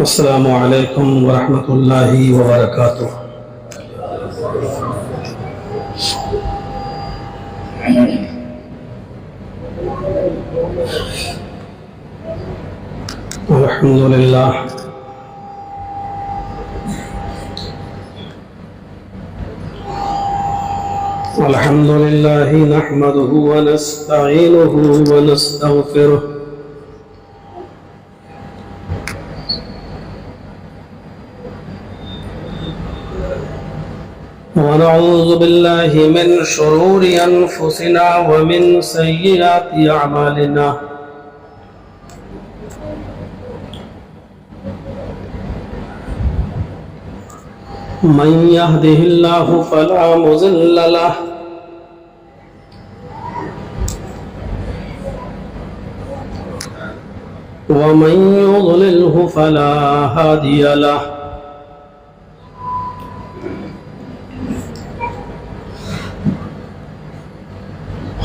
السلام علیکم ورحمۃ اللہ وبرکاتہ۔ الحمد للہ الحمد للہ نحمده ونستعینه ونستغفره ونعوذ باللہ من شرور انفسنا ومن سیئات اعمالنا، من يهده الله فلا مضل له ومن يضلله فلا هادي له،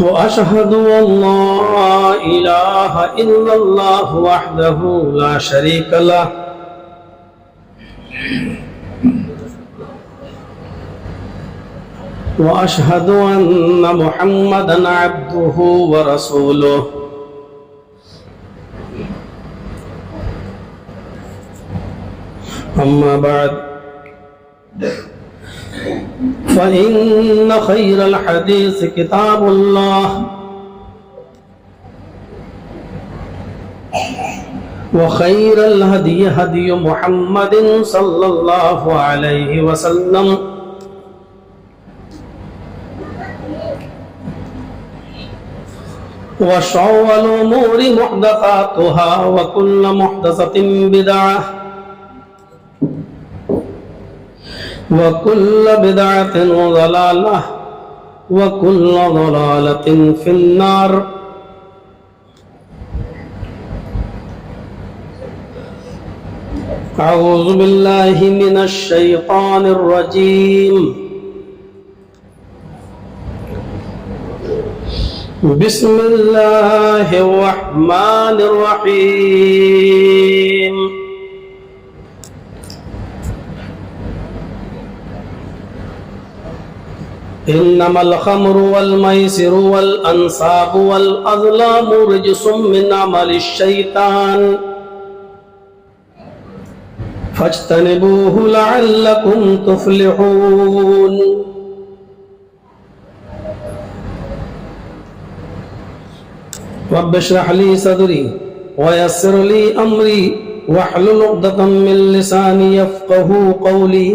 وأشهد أن لا إله إلا الله وحده لا شريك له، وأشهد أن محمدا عبده ورسوله، أما بعد فإن خير الحديث كتاب الله، وخير الهدي هدي محمد صلى الله عليه وسلم، وشر الأمور محدثاتها وكل محدثة بدعة وكل بدعة ضلالة وكل ضلالة في النار۔ أعوذ بالله من الشيطان الرجيم، بسم الله الرحمن الرحيم۔ إنما الخمر والميسر والأنصاب والأزلام رجس من عمل الشيطان فاجتنبوه لعلكم تفلحون۔ رب اشرح لي صدري ويسر لي أمري واحلل عقدة من لساني يفقهوا قولي۔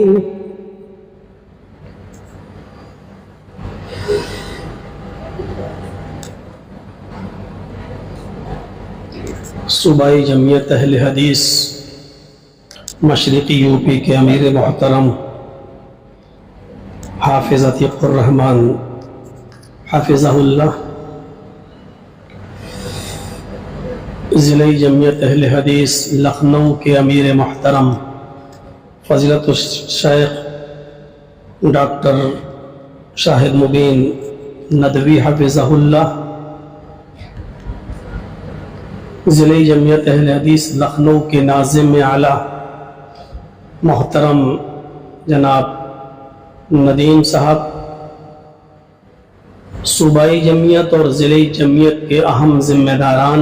صوبائی جمعیت اہل حدیث مشرقی یو پی کے امیر محترم حافظ عتیق الرحمن حافظہ اللہ، ضلع جمعیت اہل حدیث لکھنؤ کے امیر محترم فضیلت الشیخ ڈاکٹر شاہد مبین ندوی حافظہ اللہ، ضلع جمعیت اہل حدیث لکھنؤ کے ناظم اعلیٰ محترم جناب ندیم صاحب، صوبائی جمعیت اور ضلعی جمعیت کے اہم ذمہ داران،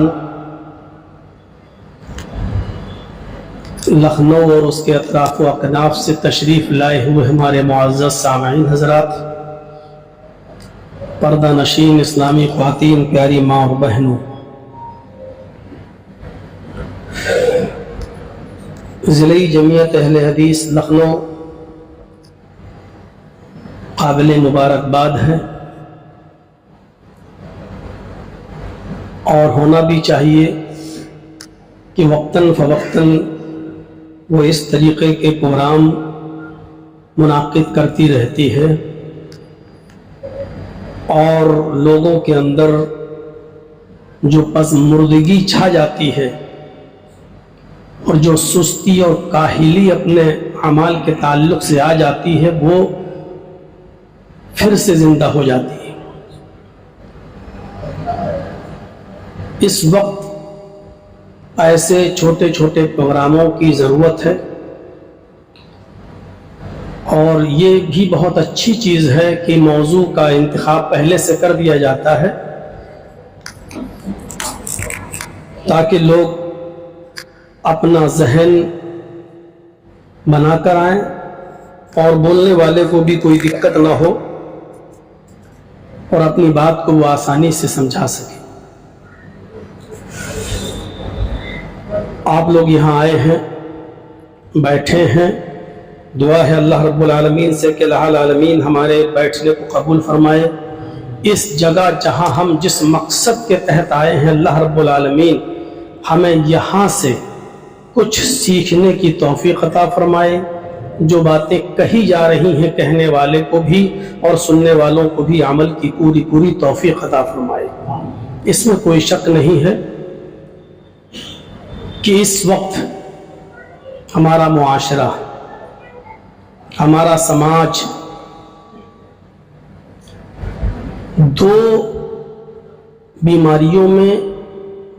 لکھنؤ اور اس کے اطراف و اکناف سے تشریف لائے ہوئے ہمارے معزز سامعین حضرات، پردہ نشین اسلامی خواتین، پیاری ماں اور بہنوں، ضلعی جمعیت اہل حدیث لکھنؤ قابل مبارکباد ہے، اور ہونا بھی چاہیے کہ وقتاً فوقتاً وہ اس طریقے کے پروگرام منعقد کرتی رہتی ہے، اور لوگوں کے اندر جو پسماندگی چھا جاتی ہے اور جو سستی اور کاہلی اپنے اعمال کے تعلق سے آ جاتی ہے، وہ پھر سے زندہ ہو جاتی ہے۔ اس وقت ایسے چھوٹے چھوٹے پروگراموں کی ضرورت ہے، اور یہ بھی بہت اچھی چیز ہے کہ موضوع کا انتخاب پہلے سے کر دیا جاتا ہے تاکہ لوگ اپنا ذہن بنا کر آئیں اور بولنے والے کو بھی کوئی دقت نہ ہو اور اپنی بات کو وہ آسانی سے سمجھا سکے۔ آپ لوگ یہاں آئے ہیں، بیٹھے ہیں، دعا ہے اللہ رب العالمین سے کہ اللہ العالمین ہمارے بیٹھنے کو قبول فرمائے۔ اس جگہ جہاں ہم جس مقصد کے تحت آئے ہیں، اللہ رب العالمین ہمیں یہاں سے کچھ سیکھنے کی توفیق عطا فرمائے، جو باتیں کہی جا رہی ہیں کہنے والے کو بھی اور سننے والوں کو بھی عمل کی پوری توفیق عطا فرمائے۔ اس میں کوئی شک نہیں ہے کہ اس وقت ہمارا معاشرہ، ہمارا سماج دو بیماریوں میں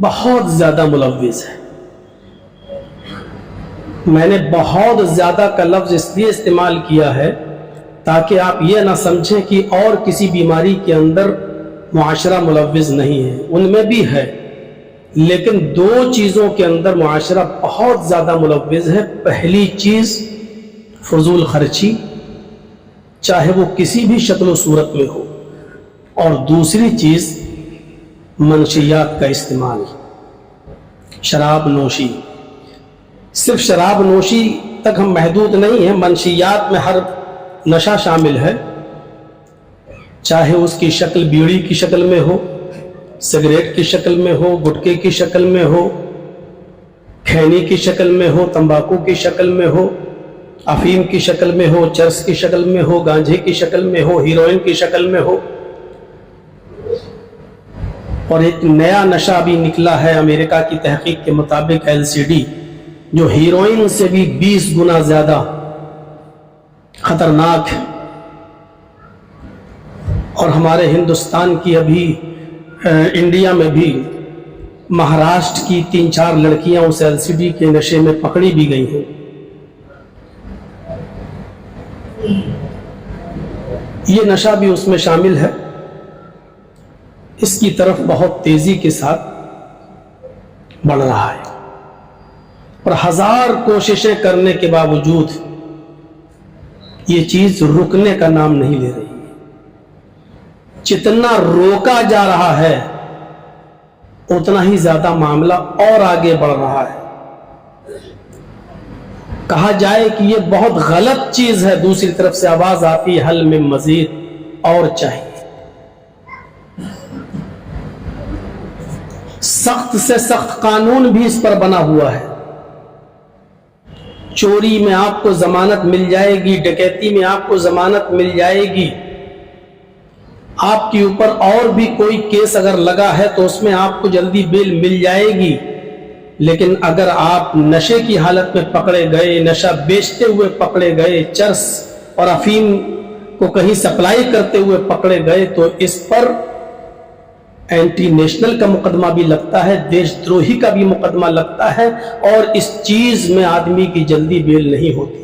بہت زیادہ ملوث ہے۔ میں نے بہت زیادہ کا لفظ اس لیے استعمال کیا ہے تاکہ آپ یہ نہ سمجھیں کہ اور کسی بیماری کے اندر معاشرہ ملوث نہیں ہے، ان میں بھی ہے، لیکن دو چیزوں کے اندر معاشرہ بہت زیادہ ملوث ہے۔ پہلی چیز فضول خرچی، چاہے وہ کسی بھی شکل و صورت میں ہو، اور دوسری چیز منشیات کا استعمال، شراب نوشی۔ صرف شراب نوشی تک ہم محدود نہیں ہیں، منشیات میں ہر نشہ شامل ہے، چاہے اس کی شکل بیڑی کی شکل میں ہو، سگریٹ کی شکل میں ہو، گٹکے کی شکل میں ہو، کھینی کی شکل میں ہو، تمباکو کی شکل میں ہو، افیم کی شکل میں ہو، چرس کی شکل میں ہو، گانجے کی شکل میں ہو، ہیروئن کی شکل میں ہو۔ اور ایک نیا نشہ بھی نکلا ہے امریکہ کی تحقیق کے مطابق، LSD، جو ہیروئن سے بھی 20 گنا زیادہ خطرناک ہے۔ اور ہمارے ہندوستان کی ابھی انڈیا میں بھی مہاراشٹر کی 3-4 لڑکیاں اس LSD کے نشے میں پکڑی بھی گئی ہیں۔ یہ نشہ بھی اس میں شامل ہے۔ اس کی طرف بہت تیزی کے ساتھ بڑھ رہا ہے، اور 1000 کوششیں کرنے کے باوجود یہ چیز رکنے کا نام نہیں لے رہی ہے۔ جتنا روکا جا رہا ہے اتنا ہی زیادہ معاملہ اور آگے بڑھ رہا ہے۔ کہا جائے کہ یہ بہت غلط چیز ہے، دوسری طرف سے آواز آتی ہے، حل میں مزید اور چاہیے۔ سخت سے سخت قانون بھی اس پر بنا ہوا ہے۔ چوری میں آپ کو ضمانت مل جائے گی، ڈکیتی میں آپ کو ضمانت مل جائے گی، آپ کے اوپر اور بھی کوئی کیس اگر لگا ہے تو اس میں آپ کو جلدی بیل مل جائے گی۔ لیکن اگر آپ نشے کی حالت میں پکڑے گئے، نشہ بیچتے ہوئے پکڑے گئے، چرس اور افیم کو کہیں سپلائی کرتے ہوئے پکڑے گئے، تو اس پر اینٹی نیشنل کا مقدمہ بھی لگتا ہے، دیش دروہی کا بھی مقدمہ لگتا ہے، اور اس چیز میں آدمی کی جلدی بیل نہیں ہوتی ہے۔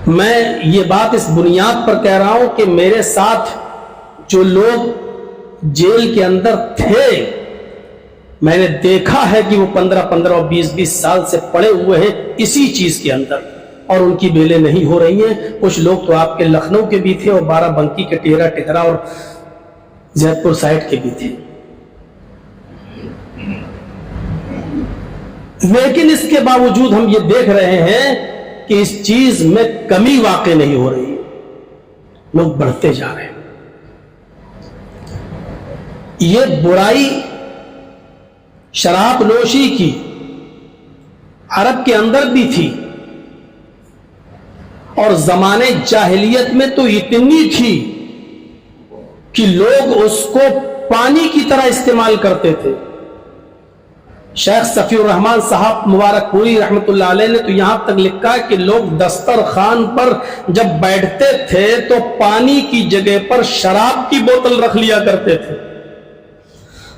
میں یہ بات اس بنیاد پر کہہ رہا ہوں کہ میرے ساتھ جو لوگ جیل کے اندر تھے، میں نے دیکھا ہے کہ وہ 15 اور 20 سال سے پڑے ہوئے ہیں اسی چیز کے اندر، اور ان کی بیلیں نہیں ہو رہی ہیں۔ کچھ لوگ تو آپ کے لکھنؤ کے بھی تھے، اور بارہ بنکی کے ٹیرا ٹکرا اور زید پور سائٹ کے بھی تھے۔ لیکن اس کے باوجود ہم یہ دیکھ رہے ہیں کہ اس چیز میں کمی واقع نہیں ہو رہی، لوگ بڑھتے جا رہے ہیں۔ یہ برائی شراب نوشی کی عرب کے اندر بھی تھی، اور زمانے جاہلیت میں تو اتنی تھی کہ لوگ اس کو پانی کی طرح استعمال کرتے تھے۔ شیخ صفی الرحمان صاحب مبارک پوری رحمت اللہ علیہ نے تو یہاں تک لکھا کہ لوگ دسترخوان پر جب بیٹھتے تھے تو پانی کی جگہ پر شراب کی بوتل رکھ لیا کرتے تھے،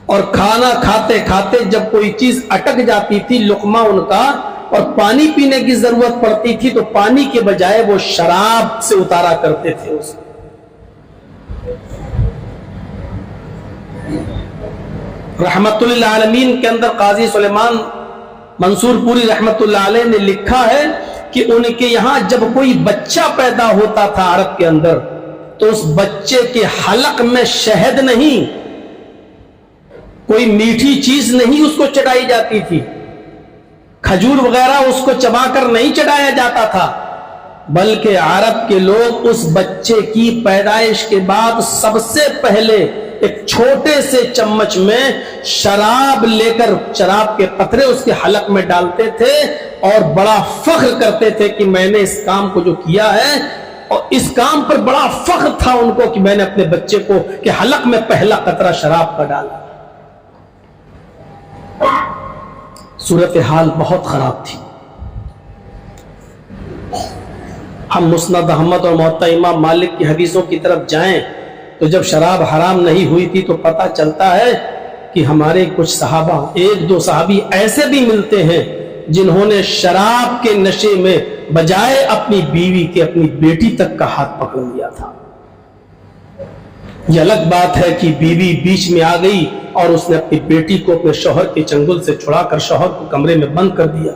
اور کھانا کھاتے کھاتے جب کوئی چیز اٹک جاتی تھی لقمہ ان کا اور پانی پینے کی ضرورت پڑتی تھی تو پانی کے بجائے وہ شراب سے اتارا کرتے تھے اس کو. رحمت للعالمین کے اندر قاضی سلیمان منصور پوری رحمت اللہ علیہ نے لکھا ہے کہ ان کے یہاں جب کوئی بچہ پیدا ہوتا تھا عرب کے اندر تو اس بچے کے حلق میں شہد نہیں، کوئی میٹھی چیز نہیں اس کو چٹائی جاتی تھی، کھجور وغیرہ اس کو چبا کر نہیں چٹایا جاتا تھا، بلکہ عرب کے لوگ اس بچے کی پیدائش کے بعد سب سے پہلے ایک چھوٹے سے چمچ میں شراب لے کر شراب کے قطرے اس کے حلق میں ڈالتے تھے اور بڑا فخر کرتے تھے کہ میں نے اس کام کو جو کیا ہے، اور اس کام پر بڑا فخر تھا ان کو کہ میں نے اپنے بچے کو کہ حلق میں پہلا قطرہ شراب کا ڈالا. صورتحال بہت خراب تھی. ہم مسند احمد اور موطا امام مالک کی حدیثوں کی طرف جائیں تو جب شراب حرام نہیں ہوئی تھی تو پتہ چلتا ہے کہ ہمارے کچھ صحابہ، ایک دو صحابی ایسے بھی ملتے ہیں جنہوں نے شراب کے نشے میں بجائے اپنی بیوی کے اپنی بیٹی تک کا ہاتھ پکڑ لیا تھا. یہ الگ بات ہے کہ بیوی بیچ میں آ گئی اور اس نے اپنی بیٹی کو اپنے شوہر کے چنگل سے چھڑا کر شوہر کو کمرے میں بند کر دیا.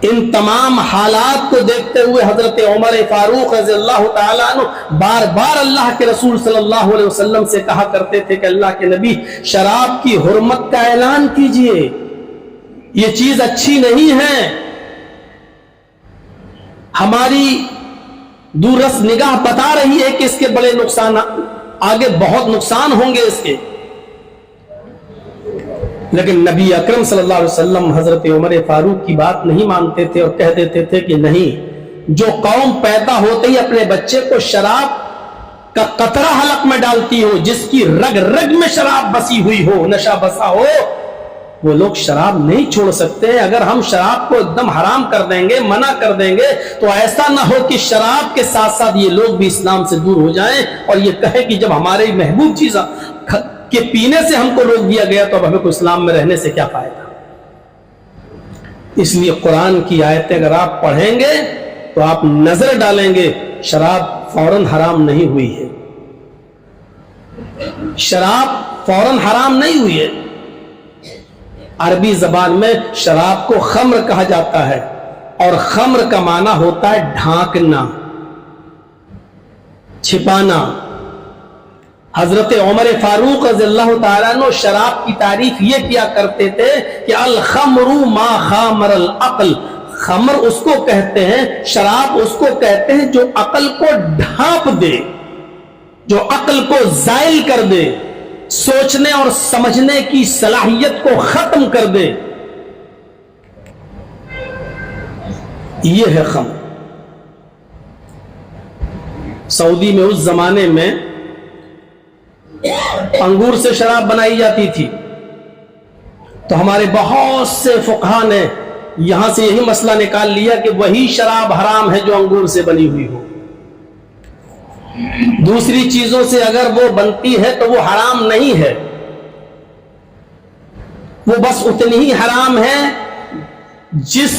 ان تمام حالات کو دیکھتے ہوئے حضرت عمر فاروق رضی اللہ تعالیٰ عنہ بار بار اللہ کے رسول صلی اللہ علیہ وسلم سے کہا کرتے تھے کہ اللہ کے نبی شراب کی حرمت کا اعلان کیجئے، یہ چیز اچھی نہیں ہے، ہماری دورس نگاہ بتا رہی ہے کہ اس کے بڑے نقصان، آگے بہت نقصان ہوں گے اس کے. لیکن نبی اکرم صلی اللہ علیہ وسلم حضرت عمر فاروق کی بات نہیں مانتے تھے اور کہہ دیتے تھے کہ نہیں، جو قوم پیدا ہوتے ہی اپنے بچے کو شراب کا قطرہ حلق میں ڈالتی ہو، جس کی رگ رگ میں شراب بسی ہوئی ہو، نشہ بسا ہو، وہ لوگ شراب نہیں چھوڑ سکتے. اگر ہم شراب کو ایک دم حرام کر دیں گے، منع کر دیں گے، تو ایسا نہ ہو کہ شراب کے ساتھ ساتھ یہ لوگ بھی اسلام سے دور ہو جائیں اور یہ کہے کہ جب ہمارے محبوب چیز کہ پینے سے ہم کو روک دیا گیا تو اب ہمیں کو اسلام میں رہنے سے کیا فائدہ. اس لیے قرآن کی آیتیں اگر آپ پڑھیں گے تو آپ نظر ڈالیں گے شراب فوراً حرام نہیں ہوئی ہے، شراب فوراً حرام نہیں ہوئی ہے. عربی زبان میں شراب کو خمر کہا جاتا ہے اور خمر کا معنی ہوتا ہے ڈھانکنا، چھپانا. حضرت عمر فاروق رضی اللہ تعالیٰ عنہ شراب کی تعریف یہ کیا کرتے تھے کہ الخمر ما خامر العقل، خمر اس کو کہتے ہیں، شراب اس کو کہتے ہیں جو عقل کو ڈھانپ دے، جو عقل کو زائل کر دے، سوچنے اور سمجھنے کی صلاحیت کو ختم کر دے. یہ ہے خمر. سعودی میں اس زمانے میں انگور سے شراب بنائی جاتی تھی تو ہمارے بہت سے فقہا نے یہاں سے یہی مسئلہ نکال لیا کہ وہی شراب حرام ہے جو انگور سے بنی ہوئی ہو. دوسری چیزوں سے اگر وہ بنتی ہے تو وہ حرام نہیں ہے، وہ بس اتنی ہی حرام ہے جس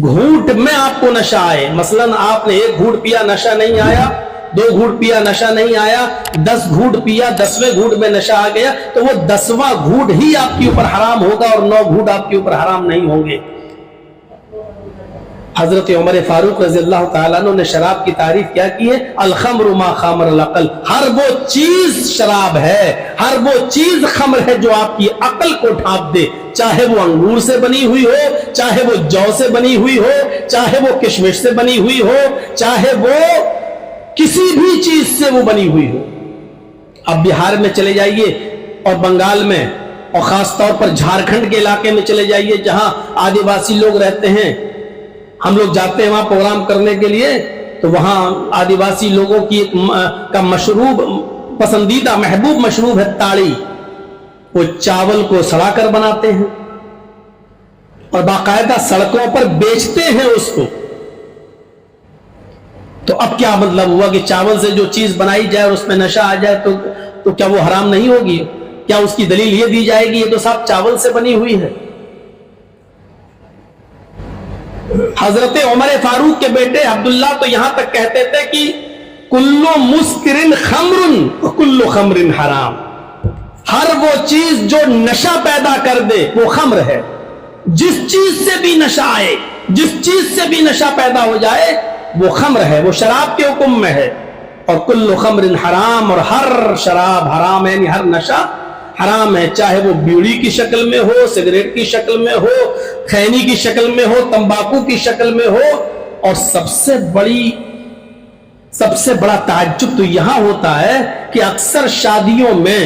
گھونٹ میں آپ کو نشہ آئے. مثلا آپ نے 1 گھونٹ پیا نشہ نہیں آیا، 2 گھونٹ پیا نشہ نہیں آیا، 10 گھونٹ پیا 10ویں گھونٹ میں نشہ آ گیا تو وہ 10واں گھونٹ ہی آپ کے اوپر حرام ہوگا اور 9 گھونٹ آپ کے اوپر حرام نہیں ہوں گے. حضرت عمر فاروق رضی اللہ تعالیٰ عنہ نے شراب کی تعریف کیا کی ہے؟ الخمر ما خامر العقل، ہر وہ چیز شراب ہے، ہر وہ چیز خمر ہے جو آپ کی عقل کو ڈھانپ دے، چاہے وہ انگور سے بنی ہوئی ہو، چاہے وہ جو سے بنی ہوئی ہو، چاہے وہ کشمش سے بنی ہوئی ہو، چاہے وہ کسی بھی چیز سے وہ بنی ہوئی ہو. اب بہار میں چلے جائیے اور بنگال میں اور خاص طور پر جھارکھنڈ کے علاقے میں چلے جائیے جہاں آدیواسی لوگ رہتے ہیں. ہم لوگ جاتے ہیں وہاں پروگرام کرنے کے لیے تو وہاں آدیواسی لوگوں کی کا مشروب، پسندیدہ محبوب مشروب ہے تاڑی. وہ چاول کو سڑا کر بناتے ہیں اور باقاعدہ سڑکوں پر بیچتے ہیں اس کو. تو اب کیا مطلب ہوا کہ چاول سے جو چیز بنائی جائے اور اس میں نشہ آ جائے تو تو کیا وہ حرام نہیں ہوگی؟ کیا اس کی دلیل یہ دی جائے گی یہ تو صاحب چاول سے بنی ہوئی ہے؟ حضرت عمر فاروق کے بیٹے عبداللہ تو یہاں تک کہتے تھے کہ کلو مسکرن خمر کلو خمر حرام، ہر وہ چیز جو نشہ پیدا کر دے وہ خمر ہے، جس چیز سے بھی نشہ آئے، جس چیز سے بھی نشہ پیدا ہو جائے وہ خمر ہے، وہ شراب کے حکم میں ہے۔ اور کل خمر حرام، اور ہر شراب حرام ہے، یعنی ہر نشہ حرام ہے، چاہے وہ بیڑی کی شکل میں ہو، سگریٹ کی شکل میں ہو، خینی کی شکل میں ہو، تمباکو کی شکل میں ہو۔ اور سب سے بڑا تعجب تو یہاں ہوتا ہے کہ اکثر شادیوں میں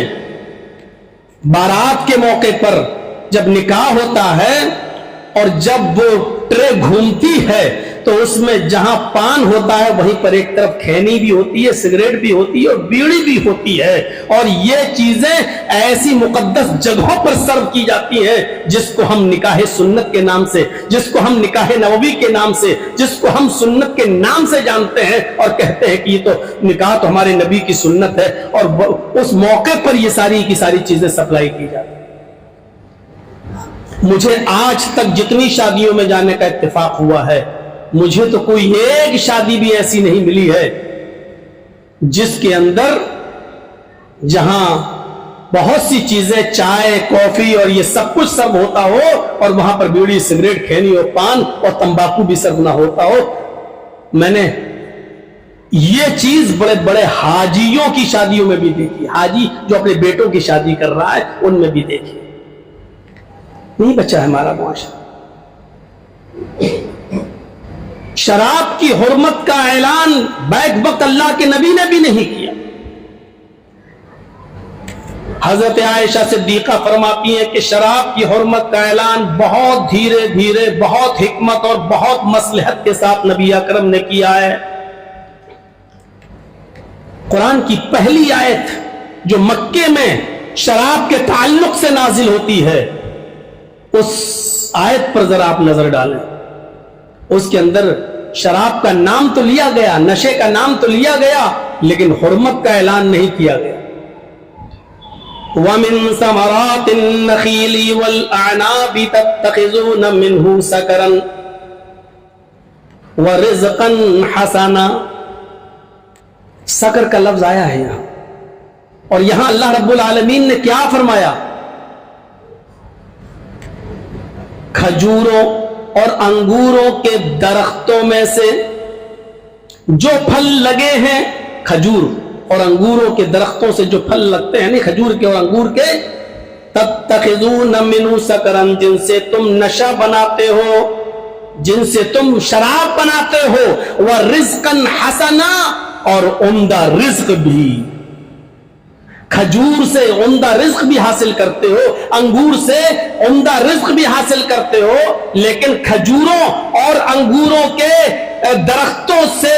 بارات کے موقع پر جب نکاح ہوتا ہے اور جب وہ ٹرے گھومتی ہے تو اس میں جہاں پان ہوتا ہے وہیں پر ایک طرف کھینی بھی ہوتی ہے، سگریٹ بھی ہوتی ہے اور بیڑی بھی ہوتی ہے، اور یہ چیزیں ایسی مقدس جگہوں پر سرو کی جاتی ہیں جس کو ہم نکاح سنت کے نام سے، جس کو ہم نکاح نبوی کے نام سے، جس کو ہم سنت کے نام سے جانتے ہیں اور کہتے ہیں کہ یہ تو نکاح تو ہمارے نبی کی سنت ہے، اور اس موقع پر یہ ساری کی ساری چیزیں سپلائی کی جاتی ہیں۔ مجھے آج تک جتنی شادیوں میں جانے کا اتفاق ہوا ہے، مجھے تو کوئی ایک شادی بھی ایسی نہیں ملی ہے جس کے اندر جہاں بہت سی چیزیں، چائے، کافی اور یہ سب کچھ سرو ہوتا ہو اور وہاں پر بیڑی، سگریٹ، کھینی اور پان اور تمباکو بھی سرو نہ ہوتا ہو۔ میں نے یہ چیز بڑے بڑے حاجیوں کی شادیوں میں بھی دیکھی، حاجی جو اپنے بیٹوں کی شادی کر رہا ہے ان میں بھی دیکھی۔ نہیں بچا ہے ہمارا معاشرہ۔ شراب کی حرمت کا اعلان بیک وقت اللہ کے نبی نے بھی نہیں کیا۔ حضرت عائشہ صدیقہ فرماتی ہیں کہ شراب کی حرمت کا اعلان بہت دھیرے دھیرے، بہت حکمت اور بہت مصلحت کے ساتھ نبی اکرم نے کیا ہے۔ قرآن کی پہلی آیت جو مکے میں شراب کے تعلق سے نازل ہوتی ہے، اس آیت پر ذرا آپ نظر ڈالیں۔ اس کے اندر شراب کا نام تو لیا گیا، نشے کا نام تو لیا گیا، لیکن حرمت کا اعلان نہیں کیا گیا۔ وَمِن ثَمَرَاتِ النَّخِيلِ وَالْأَعْنَابِ تَتَّخِذُونَ مِنْهُ سَكَرًا وَرِزْقًا حَسَنًا۔ سکر کا لفظ آیا ہے یہاں، اور یہاں اللہ رب العالمین نے کیا فرمایا؟ کھجوروں اور انگوروں کے درختوں میں سے جو پھل لگے ہیں، کھجور اور انگوروں کے درختوں سے جو پھل لگتے ہیں، نہیں کھجور کے اور انگور کے، تتخذون منہ سکرن، جن سے تم نشہ بناتے ہو، جن سے تم شراب بناتے ہو، ورزقا حسنا، اور عمدہ رزق بھی۔ کھجور سے عمدہ رزق بھی حاصل کرتے ہو، انگور سے عمدہ رزق بھی حاصل کرتے ہو، لیکن کھجوروں اور انگوروں کے درختوں سے،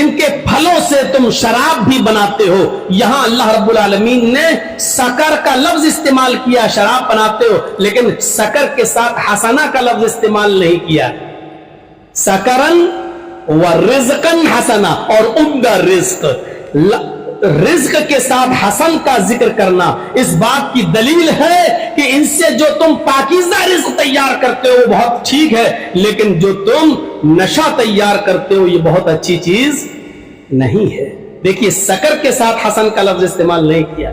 ان کے پھلوں سے تم شراب بھی بناتے ہو۔ یہاں اللہ رب العالمین نے سکر کا لفظ استعمال کیا، شراب بناتے ہو، لیکن سکر کے ساتھ حسنہ کا لفظ استعمال نہیں کیا۔ سکرن ورزقن حسنہ، اور عمدہ رزق، رزق کے ساتھ حسن کا ذکر کرنا اس بات کی دلیل ہے کہ ان سے جو تم پاکیزہ رزق تیار کرتے ہو وہ بہت ٹھیک ہے، لیکن جو تم نشہ تیار کرتے ہو یہ بہت اچھی چیز نہیں ہے۔ دیکھیے سکر کے ساتھ حسن کا لفظ استعمال نہیں کیا۔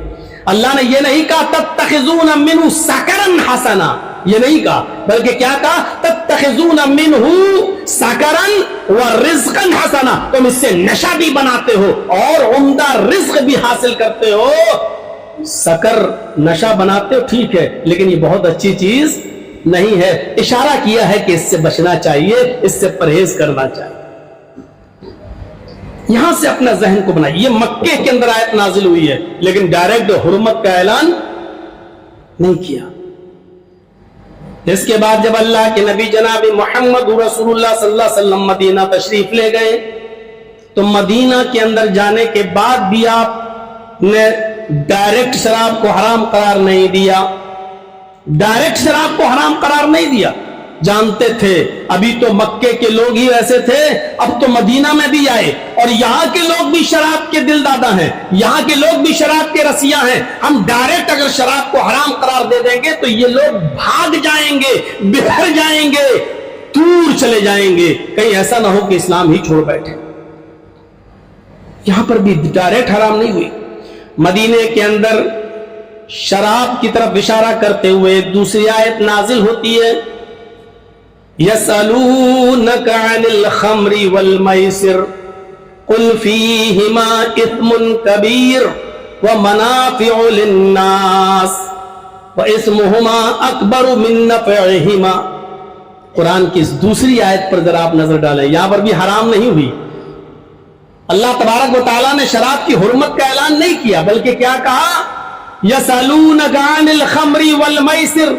اللہ نے یہ نہیں کہا تتخذون منہ سکرن حسنا، یہ نہیں کہا، بلکہ کیا کہا؟ تتخذون منہ سکرن ورزقا حسنا، تم اس سے نشہ بھی بناتے ہو اور عمدہ رزق بھی حاصل کرتے ہو۔ سکر نشہ بناتے ہو ٹھیک ہے، لیکن یہ بہت اچھی چیز نہیں ہے۔ اشارہ کیا ہے کہ اس سے بچنا چاہیے، اس سے پرہیز کرنا چاہیے۔ یہاں سے اپنا ذہن کو بنائیے، یہ مکے کے اندر آیت نازل ہوئی ہے لیکن ڈائریکٹ حرمت کا اعلان نہیں کیا۔ اس کے بعد جب اللہ کے نبی جناب محمد رسول اللہ صلی اللہ علیہ وسلم مدینہ تشریف لے گئے تو مدینہ کے اندر جانے کے بعد بھی آپ نے ڈائریکٹ شراب کو حرام قرار نہیں دیا، ڈائریکٹ شراب کو حرام قرار نہیں دیا، جانتے تھے. ابھی تو مکے کے لوگ ہی ایسے تھے, اب تو مدینہ میں بھی آئے اور یہاں کے لوگ بھی شراب کے دل دادا ہیں, یہاں کے لوگ بھی شراب کے رسیاں ہیں. ہم ڈائریکٹ اگر شراب کو حرام قرار دے دیں گے تو یہ لوگ بھاگ جائیں گے, بکھر جائیں گے, دور چلے جائیں گے. کہیں ایسا نہ ہو کہ اسلام ہی چھوڑ بیٹھے. یہاں پر بھی ڈائریکٹ حرام نہیں ہوئی. مدینے کے اندر شراب کی طرف اشارہ کرتے ہوئے دوسری آیت نازل ہوتی ہے, يَسْأَلُونَكَ عَنِ الْخَمْرِ وَالْمَيْسِرِ قُلْ فِيهِمَا إِثْمٌ كَبِيرٌ وَمَنَافِعُ لِلنَّاسِ وَإِثْمُهُمَا أَكْبَرُ مِن نَّفْعِهِمَا. قرآن کی اس دوسری آیت پر ذرا آپ نظر ڈالیں, یہاں پر بھی حرام نہیں ہوئی. اللہ تبارک و تعالیٰ نے شراب کی حرمت کا اعلان نہیں کیا, بلکہ کیا کہا, يَسْأَلُونَكَ عَنِ الْخَمْرِ وَالْمَيْسِرِ.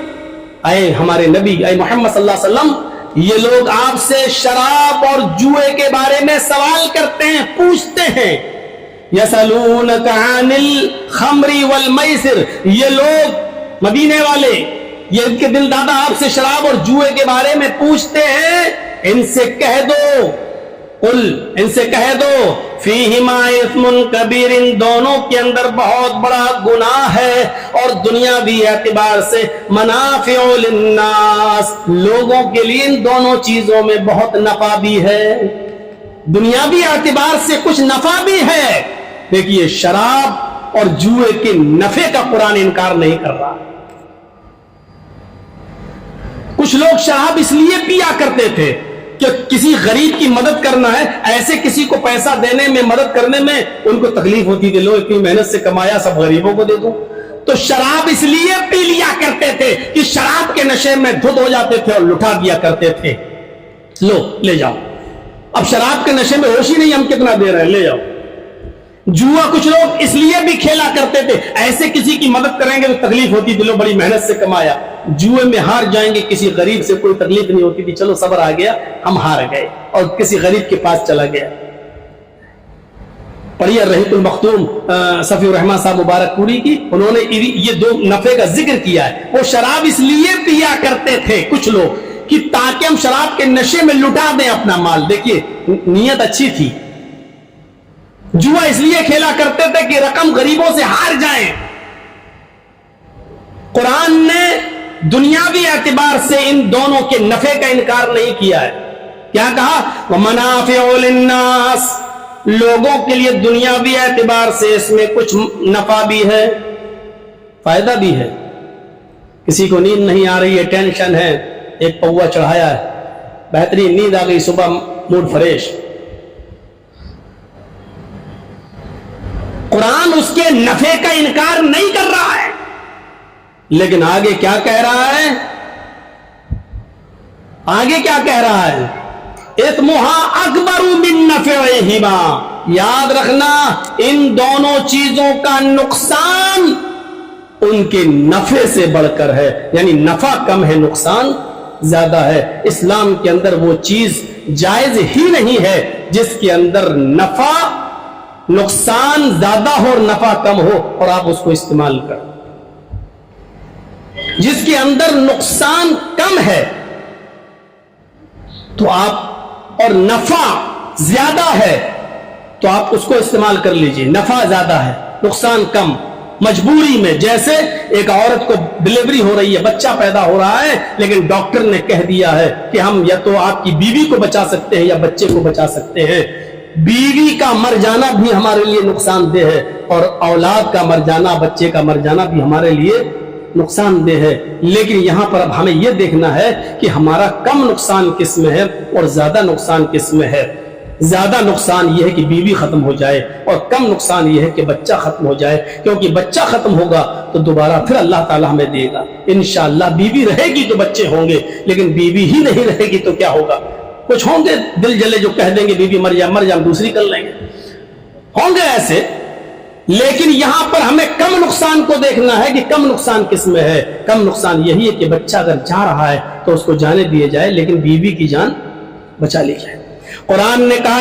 اے ہمارے نبی, اے محمد صلی اللہ علیہ وسلم, یہ لوگ آپ سے شراب اور جوئے کے بارے میں سوال کرتے ہیں, پوچھتے ہیں. يَسْأَلُونَكَ عَنِ الْخَمْرِ وَالْمَيْسِرِ, یہ لوگ مدینے والے, یہ ان کے دل دادا آپ سے شراب اور جوئے کے بارے میں پوچھتے ہیں. ان سے کہہ دو, قل, ان سے کہہ دو, فیہما اثم کبیر, ان دونوں کے اندر بہت بڑا گناہ ہے اور دنیاوی اعتبار سے منافع للناس, لوگوں کے لیے ان دونوں چیزوں میں بہت نفع بھی ہے, دنیاوی اعتبار سے کچھ نفع بھی ہے. دیکھیے شراب اور جوئے کے نفع کا قرآن انکار نہیں کر رہا. کچھ لوگ شراب اس لیے پیا کرتے تھے کہ کسی غریب کی مدد کرنا ہے, ایسے کسی کو پیسہ دینے میں, مدد کرنے میں ان کو تکلیف ہوتی تھی, لو اتنی محنت سے کمایا سب غریبوں کو دے دوں. تو شراب اس لیے پی لیا کرتے تھے کہ شراب کے نشے میں دھت ہو جاتے تھے اور لٹا دیا کرتے تھے, لو لے جاؤ. اب شراب کے نشے میں ہوش ہی نہیں, ہم کتنا دے رہے ہیں, لے جاؤ. جوا کچھ لوگ اس لیے بھی کھیلا کرتے تھے, ایسے کسی کی مدد کریں گے تو تکلیف ہوتی تھی, لو بڑی محنت سے کمایا. جوئے میں ہار جائیں گے, کسی غریب سے کوئی تکلیف نہیں ہوتی تھی, چلو صبر آ گیا, ہم ہار گئے اور کسی غریب کے پاس چلا گیا. پڑھیے رحیق المختوم صفی الرحمن صاحب مبارک پوری کی, انہوں نے یہ دو نفع کا ذکر کیا ہے. وہ شراب اس لیے پیا کرتے تھے کچھ لوگ کہ تاکہ ہم شراب کے نشے میں لٹا دیں اپنا مال. دیکھیے نیت اچھی تھی. جوا اس لیے کھیلا کرتے تھے کہ رقم غریبوں سے ہار جائیں. قرآن نے دنیاوی اعتبار سے ان دونوں کے نفع کا انکار نہیں کیا ہے. کیا کہا, وَمَنَافِعُ لِلنَّاسِ, لوگوں کے لیے دنیاوی اعتبار سے اس میں کچھ نفع بھی ہے, فائدہ بھی ہے. کسی کو نیند نہیں آ رہی ہے, ٹینشن ہے, ایک پوا چڑھایا ہے, بہترین نیند آ گئی, صبح موڈ فریش. قرآن اس کے نفع کا انکار نہیں کر رہا ہے, لیکن آگے کیا کہہ رہا ہے, آگے کیا کہہ رہا ہے, اثمها اکبر من نفعہما. یاد رکھنا ان دونوں چیزوں کا نقصان ان کے نفع سے بڑھ کر ہے, یعنی نفع کم ہے, نقصان زیادہ ہے. اسلام کے اندر وہ چیز جائز ہی نہیں ہے جس کے اندر نقصان زیادہ ہو اور نفع کم ہو اور آپ اس کو استعمال کریں. جس کے اندر نقصان کم ہے تو آپ, اور نفع زیادہ ہے تو آپ اس کو استعمال کر لیجئے. نفع زیادہ ہے, نقصان کم. مجبوری میں, جیسے ایک عورت کو ڈلیوری ہو رہی ہے, بچہ پیدا ہو رہا ہے, لیکن ڈاکٹر نے کہہ دیا ہے کہ ہم یا تو آپ کی بیوی کو بچا سکتے ہیں یا بچے کو بچا سکتے ہیں. بیوی کا مر جانا بھی ہمارے لیے نقصان دہ ہے اور اولاد کا مر جانا, بچے کا مر جانا بھی ہمارے لیے نقصان دہ ہے. لیکن یہاں پر اب ہمیں یہ دیکھنا ہے کہ ہمارا کم نقصان کس میں ہے اور زیادہ نقصان کس میں ہے. زیادہ نقصان یہ ہے کہ بیوی ختم ہو جائے اور کم نقصان یہ ہے کہ بچہ ختم ہو جائے, کیونکہ بچہ ختم ہوگا تو دوبارہ پھر اللہ تعالیٰ ہمیں دے گا انشاءاللہ. بیوی رہے گی تو بچے ہوں گے, لیکن بیوی ہی نہیں رہے گی تو کیا ہوگا. کچھ ہوں گے دل جلے جو کہہ دیں گے بیوی مر جائے ہم دوسری کر لیں گے, ہوں گے ایسے. لیکن یہاں پر ہمیں کم نقصان کو دیکھنا ہے کہ کم نقصان کس میں ہے. کم نقصان یہی ہے کہ بچہ اگر جا رہا ہے تو اس کو جانے دیے جائے, لیکن بیوی کی جان بچا لی جائے. قرآن نے کہا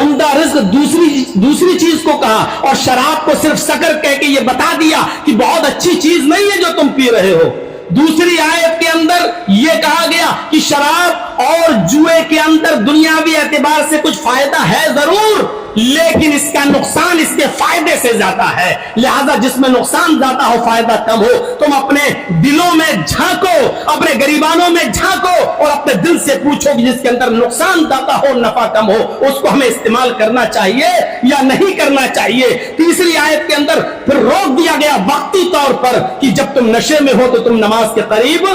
عمدہ رزق دوسری چیز کو کہا، اور شراب کو صرف سکر کہہ کے یہ بتا دیا کہ بہت اچھی چیز نہیں ہے جو تم پی رہے ہو۔ دوسری آیت کے اندر یہ کہا گیا کہ شراب اور جوئے کے اندر دنیاوی اعتبار سے کچھ فائدہ ہے ضرور، لیکن اس کا نقصان اس کے فائدے سے زیادہ ہے، لہذا جس میں نقصان زیادہ ہو فائدہ کم ہو، تم اپنے دلوں میں جھانکو، اپنے گریبانوں میں جھانکو اور اپنے دل سے پوچھو کہ جس کے اندر نقصان زیادہ ہو نفع کم ہو، اس کو ہمیں استعمال کرنا چاہیے یا نہیں کرنا چاہیے۔ تیسری آیت کے اندر پھر روک دیا گیا وقتی طور پر کہ جب تم نشے میں ہو تو تم نماز کے قریب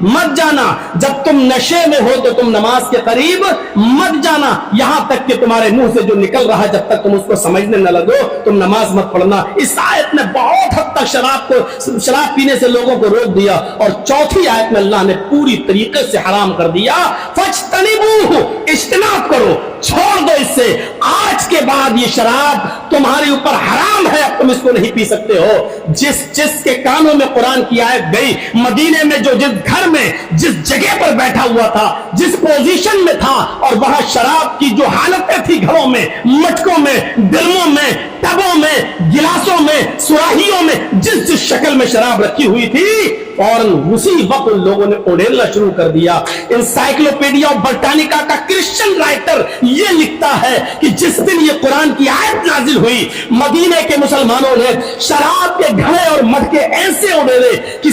مت جانا، جب تم نشے میں ہو تو تم نماز کے قریب مت جانا، یہاں تک کہ تمہارے منہ سے جو نکل رہا جب تک تم اس کو سمجھنے نہ لگو تم نماز مت پڑھنا۔ اس آیت نے بہت حد تک شراب پینے سے لوگوں کو روک دیا، اور چوتھی آیت میں اللہ نے پوری طریقے سے حرام کر دیا، فاجتنبوہ، اجتناب کرو، چھوڑ دو اس سے، آج کے بعد یہ شراب تمہارے اوپر حرام ہے، اب تم اس کو نہیں پی سکتے ہو۔ جس کے کانوں میں قرآن کی آیت گئی، مدینے میں جو جس گھر میں جس جگہ پر بیٹھا ہوا تھا، جس پوزیشن میں تھا، اور وہاں شراب کی جو حالتیں تھی گھروں میں، مٹکوں میں، ڈرموں میں، ٹبوں میں، گلاسوں میں، سراہیوں میں، جس شکل میں شراب رکھی ہوئی تھی، فوراً اسی وقت ان لوگوں نے اڑیلنا شروع کر دیا۔ انسائکلوپیڈیا آف برٹانیکا کا کرسچن رائٹر یہ لکھتا ہے کہ جس دن یہ قرآن کی آیت نازل ہوئی، مدینے کے مسلمانوں نے شراب کے گھڑے اور مٹکے ایسے اڑیلے کہ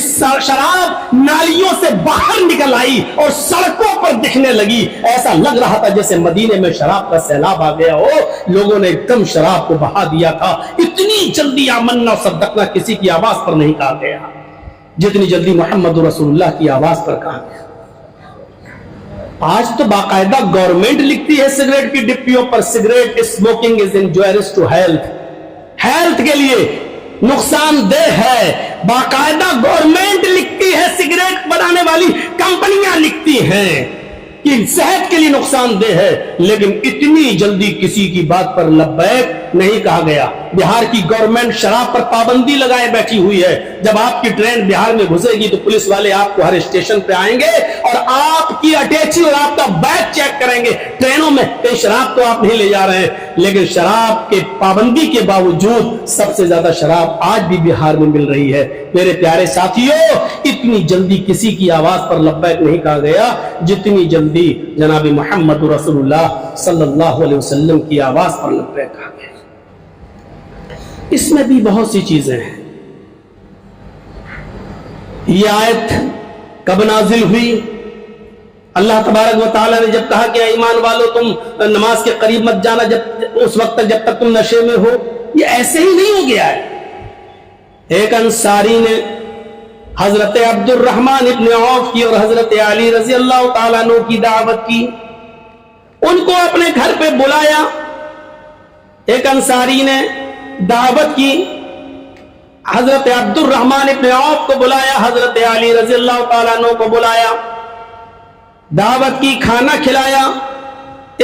شراب نالیوں سے باہر نکل آئی اور سڑکوں پر دکھنے لگی، ایسا لگ رہا تھا جیسے مدینے میں شراب کا سیلاب آ گیا ہو، لوگوں نے ایک دم شراب کو بہا دیا تھا۔ اتنی جلدی آمنا صدقنا کسی کی آواز پر نہیں کہا گیا جتنی جلدی محمد رسول اللہ کی آواز پر کہا گیا۔ آج تو باقاعدہ گورنمنٹ لکھتی ہے سگریٹ کی ڈپیوں پر، cigarette smoking is injurious to health, health کے لیے نقصان دہ ہے، باقاعدہ گورنمنٹ لکھتی ہے، سگریٹ بنانے والی کمپنیاں لکھتی ہیں کہ صحت کے لیے نقصان دہ ہے، لیکن اتنی جلدی کسی کی بات پر لبیک نہیں کہا گیا۔ بہار کی گورنمنٹ شراب پر پابندی لگائے بیٹھی ہوئی ہے، جب آپ کی ٹرین بہار میں گھسے گی تو پولیس والے آپ کو ہر اسٹیشن پہ آئیں گے اور آپ کی اٹیچی اور آپ کا بیگ چیک کریں گے، ٹرینوں میں کہیں شراب تو آپ نہیں لے جا رہے ہیں، لیکن شراب کے پابندی کے باوجود سب سے زیادہ شراب آج بھی بہار میں مل رہی ہے۔ میرے پیارے ساتھیوں، اتنی جلدی کسی کی آواز پر لبیک نہیں کہا گیا جتنی جلدی جناب محمد رسول اللہ صلی اللہ علیہ وسلم کی آواز پر لبیک کہا گیا۔ اس میں بھی بہت سی چیزیں ہیں۔ یہ آیت کب نازل ہوئی؟ اللہ تبارک و تعالیٰ نے جب کہا کہ ایمان والو تم نماز کے قریب مت جانا اس وقت تک جب تک تم نشے میں ہو، یہ ایسے ہی نہیں ہو گیا ہے۔ ایک انصاری نے حضرت عبد الرحمن ابن عوف کی اور حضرت علی رضی اللہ تعالیٰ عنہ کی دعوت کی، ان کو اپنے گھر پہ بلایا۔ ایک انصاری نے دعوت کی، حضرت عبد الرحمن ابن عوف کو بلایا، حضرت علی رضی اللہ تعالیٰ عنہ کو بلایا، دعوت کی، کھانا کھلایا۔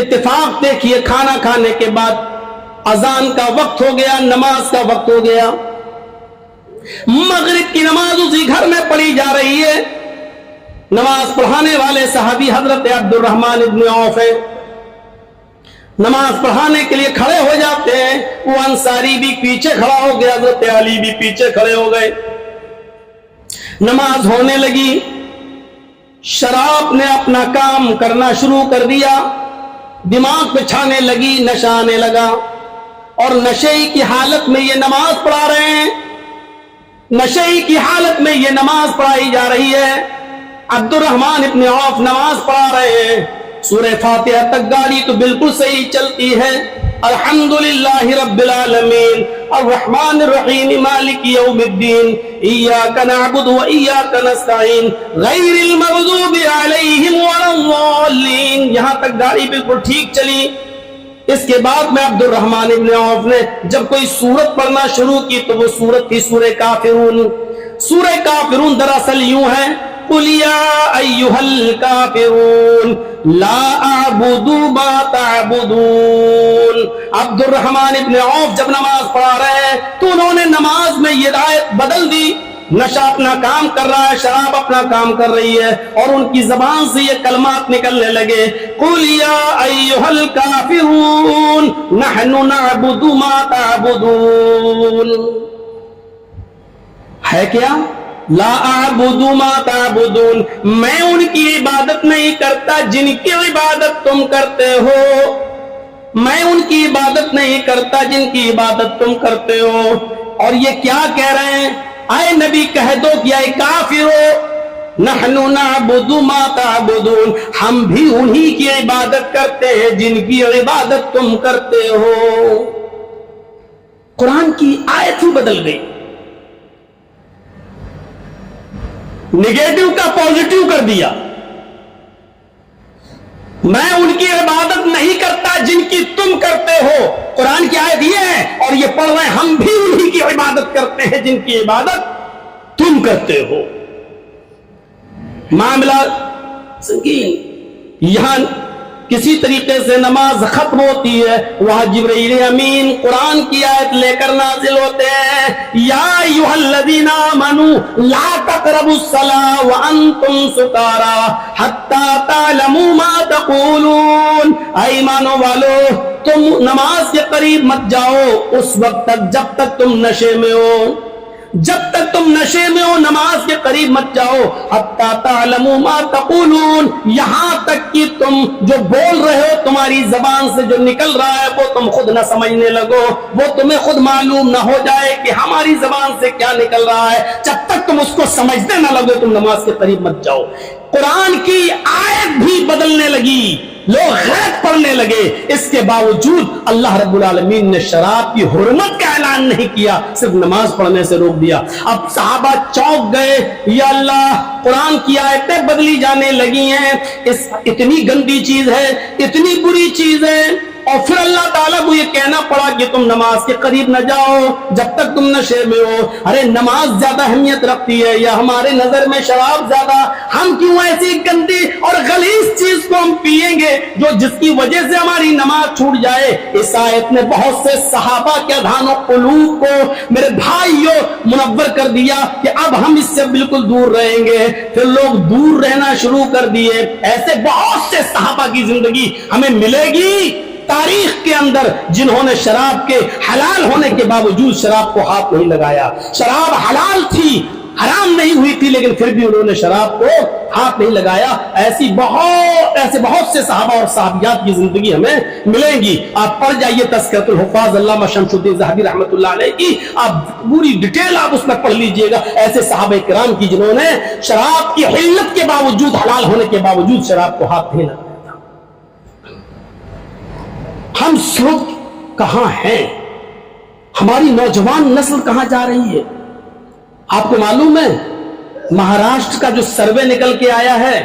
اتفاق دیکھیے کھانا کھانے کے بعد اذان کا وقت ہو گیا، نماز کا وقت ہو گیا، مغرب کی نماز اسی گھر میں پڑھی جا رہی ہے۔ نماز پڑھانے والے صحابی حضرت عبد الرحمن ابن عوف ہے، نماز پڑھانے کے لیے کھڑے ہو جاتے ہیں، وہ انصاری بھی پیچھے کھڑا ہو گیا، حضرت علی بھی پیچھے کھڑے ہو گئے۔ نماز ہونے لگی، شراب نے اپنا کام کرنا شروع کر دیا، دماغ پہ چھانے لگی، نشہ آنے لگا، اور نشے کی حالت میں یہ نماز پڑھا رہے ہیں، نشے کی حالت میں یہ نماز پڑھائی جا رہی ہے۔ عبد الرحمن ابن عوف نماز پڑھا رہے ہیں، سورہ فاتحہ تک گاڑی تو بالکل صحیح چلتی ہے، الحمدللہ رب العالمین الرحمن الرحیم مالک یوم الدین ایاک نعبد و ایاک نستعین غیر المغضوب علیہم ولا الضالین، یہاں تک گاڑی بالکل ٹھیک چلی۔ اس کے بعد میں عبد الرحمن ابن عوف نے جب کوئی سورت پڑھنا شروع کی تو وہ سورت تھی سورہ کافرون۔ سورہ کافرون دراصل یوں ہے، قُلْ يَا أَيُّهَا الْكَافِرُونَ لَا أَعْبُدُ مَا تَعْبُدُونَ۔ عبد الرحمن ابن عوف جب نماز پڑھا رہے ہیں تو انہوں نے نماز میں یہ آیت بدل دی، نشہ اپنا کام کر رہا ہے, شراب اپنا کام کر رہی ہے, اور ان کی زبان سے یہ کلمات نکلنے لگے, قُلْ يَا أَيُّهَا الْكَافِرُونَ نَحْنُ نَعْبُدُ مَا تَعْبُدُونَ. ہے کیا؟ لا اعبد ما تعبدون, میں ان کی عبادت نہیں کرتا جن کی عبادت تم کرتے ہو, میں ان کی عبادت نہیں کرتا جن کی عبادت تم کرتے ہو. اور یہ کیا کہہ رہے ہیں؟ اے نبی کہہ دو کہ اے کافرو, نحن نعبد ما تعبدون, ہم بھی انہی کی عبادت کرتے ہیں جن کی عبادت تم کرتے ہو. قرآن کی آیت ہی بدل گئی, نگیٹو کا پازیٹو کر دیا. میں ان کی عبادت نہیں کرتا جن کی تم کرتے ہو, قرآن کی آیت یہ ہے, اور یہ پڑھ رہے ہیں ہم بھی انہی کی عبادت کرتے ہیں جن کی عبادت تم کرتے ہو. معاملہ سنگین. یہاں کسی طریقے سے نماز ختم ہوتی ہے, وہاں جبرائیل امین قرآن کی آیت لے کر نازل ہوتے ہیں, یا ایھا الذین آمنوا لا تقربوا الصلاۃ وانتم سکارى حتی تعلموا ما تقولون. اے ایمانوں والو, تم نماز کے قریب مت جاؤ اس وقت تک جب تک تم نشے میں ہو, جب تک تم نشے میں ہو نماز کے قریب مت جاؤ. حتی تعلموا ما تقولون, یہاں تک کہ تم جو بول رہے ہو تمہاری زبان سے جو نکل رہا ہے وہ تم خود نہ سمجھنے لگو, وہ تمہیں خود معلوم نہ ہو جائے کہ ہماری زبان سے کیا نکل رہا ہے. جب تک تم اس کو سمجھنے نہ لگو تم نماز کے قریب مت جاؤ. قرآن کی آیت بھی بدلنے لگی, لوگ غیب پڑھنے لگے, اس کے باوجود اللہ رب العالمین نے شراب کی حرمت کا اعلان نہیں کیا, صرف نماز پڑھنے سے روک دیا. اب صحابہ چونک گئے, یا اللہ قرآن کی آیتیں بدلی جانے لگی ہیں, اس اتنی گندی چیز ہے, اتنی بری چیز ہے, اور پھر اللہ تعالیٰ کو یہ کہنا پڑا کہ تم نماز کے قریب نہ جاؤ جب تک تم نشے میں ہو. ارے نماز زیادہ اہمیت رکھتی ہے یا ہمارے نظر میں شراب زیادہ؟ ہم کیوں ایسی گندی اور غلیظ چیز کو ہم پیئیں گے جو جس کی وجہ سے ہماری نماز چھوٹ جائے؟ اس آیت نے بہت سے صحابہ کے اذہان و قلوب کو میرے بھائیوں منور کر دیا کہ اب ہم اس سے بالکل دور رہیں گے. پھر لوگ دور رہنا شروع کر دیے. ایسے بہت سے صحابہ کی زندگی ہمیں ملے گی تاریخ کے اندر جنہوں نے شراب کے حلال ہونے کے باوجود شراب کو ہاتھ نہیں لگایا. شراب حلال تھی, حرام نہیں ہوئی تھی, لیکن پھر بھی انہوں نے شراب کو ہاتھ نہیں لگایا. ایسے بہت سے صحابہ اور صحابیات کی زندگی ہمیں ملیں گی. آپ پڑھ جائیے تذکرۃ الحفاظ علامہ شمس الدین ذہبی رحمۃ اللہ علیہ کی, آپ پوری ڈیٹیل آپ اس میں پڑھ لیجئے گا. ایسے صحابہ کرام کی جنہوں نے شراب کی حلت کے باوجود, حلال ہونے کے باوجود شراب کو ہاتھ نہیں لگایا. ہم سب کہاں ہیں؟ ہماری نوجوان نسل کہاں جا رہی ہے؟ آپ کو معلوم ہے مہاراشٹر کا جو سروے نکل کے آیا ہے,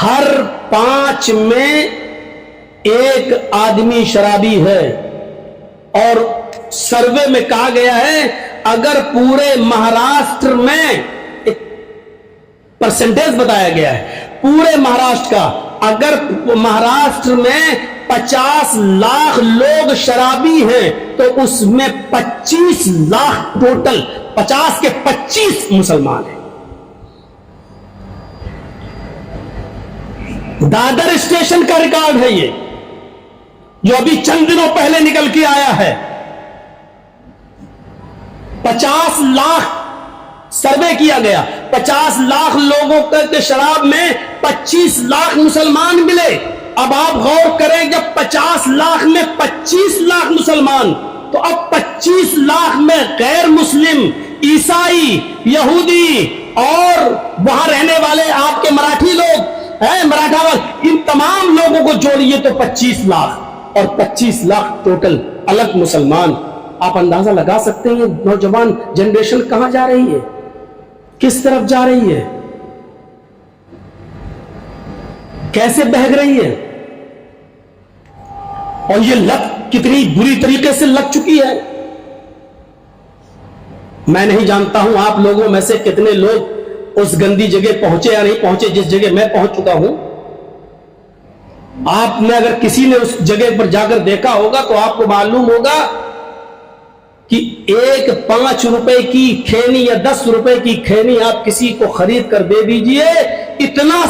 ہر 5 میں ایک آدمی شرابی ہے. اور سروے میں کہا گیا ہے اگر پورے مہاراشٹر میں, ایک پرسنٹیج بتایا گیا ہے پورے مہاراشٹر کا, اگر مہاراشٹر میں 50 لاکھ لوگ شرابی ہیں تو اس میں 25 لاکھ ٹوٹل, 50 کے 25 مسلمان ہیں. دادر اسٹیشن کا ریکارڈ ہے یہ, جو ابھی چند دنوں پہلے نکل کے آیا ہے. 50 لاکھ سروے کیا گیا, 50 لاکھ لوگوں کے شراب میں 25 لاکھ مسلمان ملے. اب آپ غور کریں, جب 50 لاکھ میں 25 لاکھ مسلمان, تو اب 25 لاکھ میں غیر مسلم, عیسائی, یہودی اور وہاں رہنے والے آپ کے مراٹھی لوگ ہیں, مراٹھا والے, ان تمام لوگوں کو جوڑیے تو 25 لاکھ, اور 25 لاکھ ٹوٹل الگ مسلمان. آپ اندازہ لگا سکتے ہیں نوجوان جنریشن کہاں جا رہی ہے, کس طرف جا رہی ہے, کیسے بہگ رہی ہے, اور یہ لت کتنی بری طریقے سے لگ چکی ہے. میں نہیں جانتا ہوں آپ لوگوں میں سے کتنے لوگ اس گندی جگہ پہنچے یا نہیں پہنچے جس جگہ میں پہنچ چکا ہوں. آپ نے اگر کسی نے اس جگہ پر جا کر دیکھا ہوگا تو آپ کو معلوم ہوگا کہ ایک 5 روپے کی کھینی یا 10 روپے کی کھینی آپ کسی کو خرید کر دے دیجئے، اتنا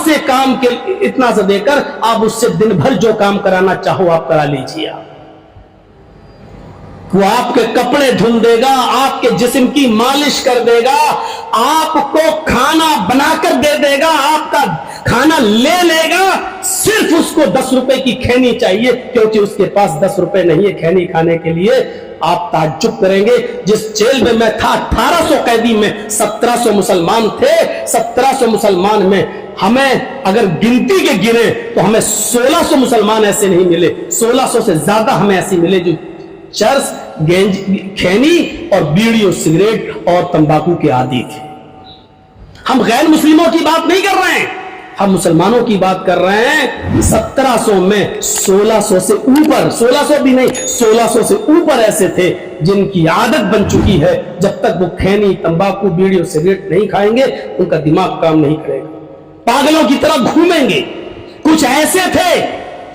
سے دے کر آپ اس سے دن بھر جو کام کرانا چاہو آپ کرا لیجئے۔ وہ آپ کے کپڑے دھل دے گا، آپ کے جسم کی مالش کر دے گا، آپ کو کھانا بنا کر دے دے گا، آپ کا کھانا لے لے گا، صرف اس کو 10 روپے کی کھینی چاہیے کیونکہ اس کے پاس 10 روپے نہیں ہے کھینی کھانے کے لیے۔ آپ تعجب کریں گے، جس جیل میں میں تھا 1800 قیدی میں 1700 مسلمان تھے، 1700 مسلمان میں ہمیں اگر گنتی کے گرے تو ہمیں 1600 مسلمان ایسے نہیں ملے، 1600 سے زیادہ ہمیں ایسے ملے جو چرس، کھینی اور بیڑی اور سگریٹ اور تمباکو کے عادی تھے۔ ہم غیر مسلموں کی بات نہیں کر رہے ہیں، ہم مسلمانوں کی بات کر رہے ہیں۔ 1700 میں 1600 سے اوپر، 1600 بھی نہیں، 1600 سے اوپر ایسے تھے جن کی عادت بن چکی ہے جب تک وہ کھینی، تمباکو، بیڑی اور سگریٹ نہیں کھائیں گے ان کا دماغ کام نہیں کرے گا، پاگلوں کی طرح گھومیں گے۔ کچھ ایسے تھے